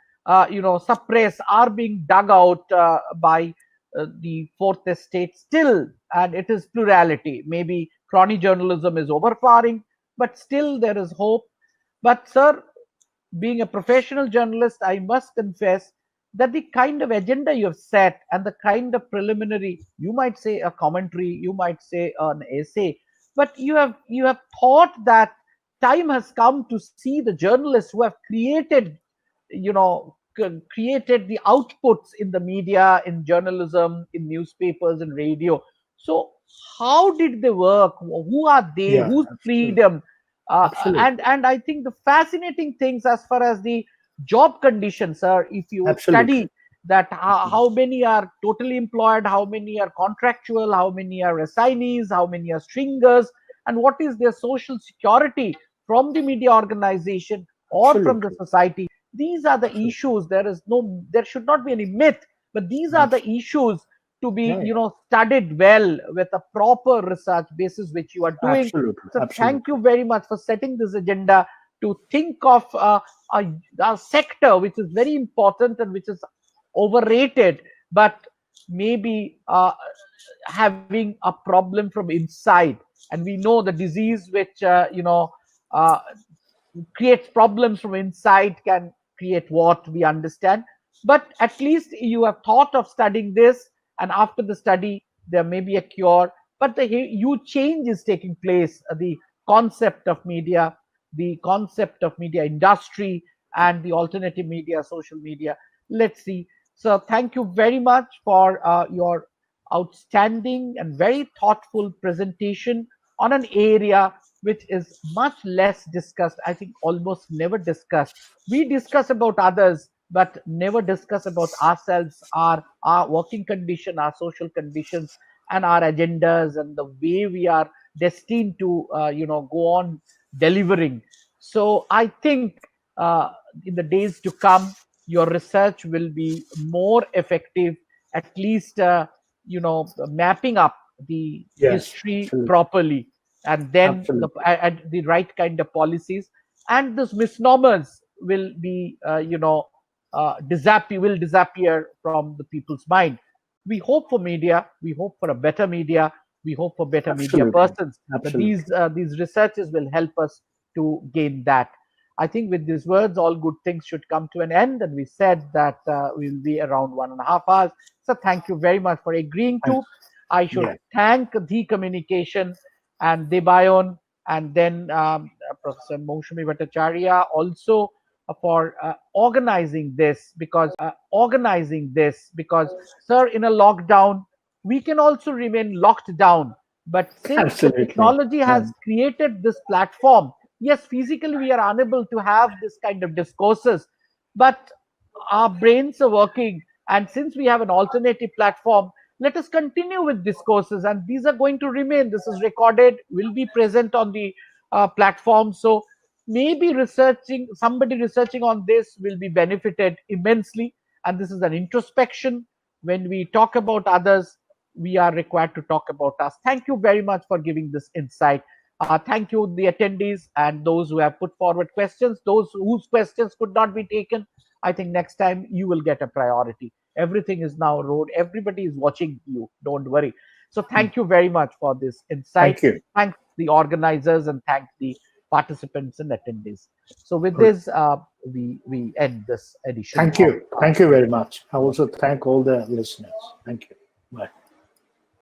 [SPEAKER 1] suppress are being dug out by the fourth estate still, and it is plurality. Maybe crony journalism is overpowering, but still there is hope. But, sir, being a professional journalist, I must confess that the kind of agenda you have set and the kind of preliminary, you might say a commentary, you might say an essay, but you have thought that time has come to see the journalists who have created, created the outputs in the media, in journalism, in newspapers, and radio. So how did they work? Who are they?
[SPEAKER 2] Yeah,
[SPEAKER 1] Whose
[SPEAKER 2] absolutely.
[SPEAKER 1] freedom?
[SPEAKER 2] Absolutely.
[SPEAKER 1] And I think the fascinating things as far as the job conditions are, if you
[SPEAKER 2] Absolutely.
[SPEAKER 1] study that
[SPEAKER 2] Absolutely.
[SPEAKER 1] how many are totally employed, how many are contractual, how many are assignees, how many are stringers, and what is their social security from the media organization or from the
[SPEAKER 2] Absolutely.
[SPEAKER 1] society. These are the
[SPEAKER 2] Absolutely.
[SPEAKER 1] issues. There should not be any myth, but these are the
[SPEAKER 2] Absolutely.
[SPEAKER 1] issues to be,
[SPEAKER 2] Yeah, yeah.
[SPEAKER 1] studied well with a proper research basis, which you are doing.
[SPEAKER 2] Absolutely.
[SPEAKER 1] So thank you
[SPEAKER 2] Absolutely.
[SPEAKER 1] very much for setting this agenda to think of a, a sector which is very important and which is overrated, but maybe having a problem from inside. And we know the disease which uh, creates problems from inside can create what we understand. But at least you have thought of studying this, and after the study, there may be a cure, but the huge change is taking place. The concept of media, the concept of media industry, and the alternative media, social media. Let's see. So thank you very much for your outstanding and very thoughtful presentation on an area which is much less discussed. I think almost never discussed. We discuss about others, but never discuss about ourselves, our working condition, our social conditions, and our agendas, and the way we are destined to go on delivering. So I think in the days to come, your research will be more effective, at least mapping up the
[SPEAKER 2] Yes,
[SPEAKER 1] history
[SPEAKER 2] absolutely.
[SPEAKER 1] properly, and then
[SPEAKER 2] Absolutely.
[SPEAKER 1] the right kind of policies, and those misnomers will be disappear from the people's mind. We hope for media, we hope for a better media, we hope for better media
[SPEAKER 2] Absolutely.
[SPEAKER 1] persons, that
[SPEAKER 2] Absolutely.
[SPEAKER 1] these researches will help us to gain that. I think with these words, all good things should come to an end, and we said that we'll be around 1.5 hours. So thank you very much for agreeing
[SPEAKER 2] Thank-
[SPEAKER 1] to. I should
[SPEAKER 2] Yeah.
[SPEAKER 1] thank the communication and Debayon, and then Professor Moushami Bhattacharya also for organizing this, because sir, in a lockdown we can also remain locked down, but since the
[SPEAKER 2] Absolutely.
[SPEAKER 1] technology has created this platform, yes, physically we are unable to have this kind of discourses, but our brains are working, and since we have an alternative platform, let us continue with discourses, and these are going to remain. This is recorded, will be present on the platform. So maybe somebody researching on this will be benefited immensely, and this is an introspection. When we talk about others, we are required to talk about us. Thank you very much for giving this insight. Thank you, the attendees, and those who have put forward questions, those whose questions could not be taken. I think next time you will get a priority. Everything is now road. Everybody is watching you. Don't worry. So thank you very much for this insight.
[SPEAKER 2] Thank you.
[SPEAKER 1] Thank the organizers and thank the participants and attendees. So with
[SPEAKER 2] Good.
[SPEAKER 1] this, we end this edition.
[SPEAKER 2] Thank you. Thank you very much. I also thank all the listeners. Thank you. Bye.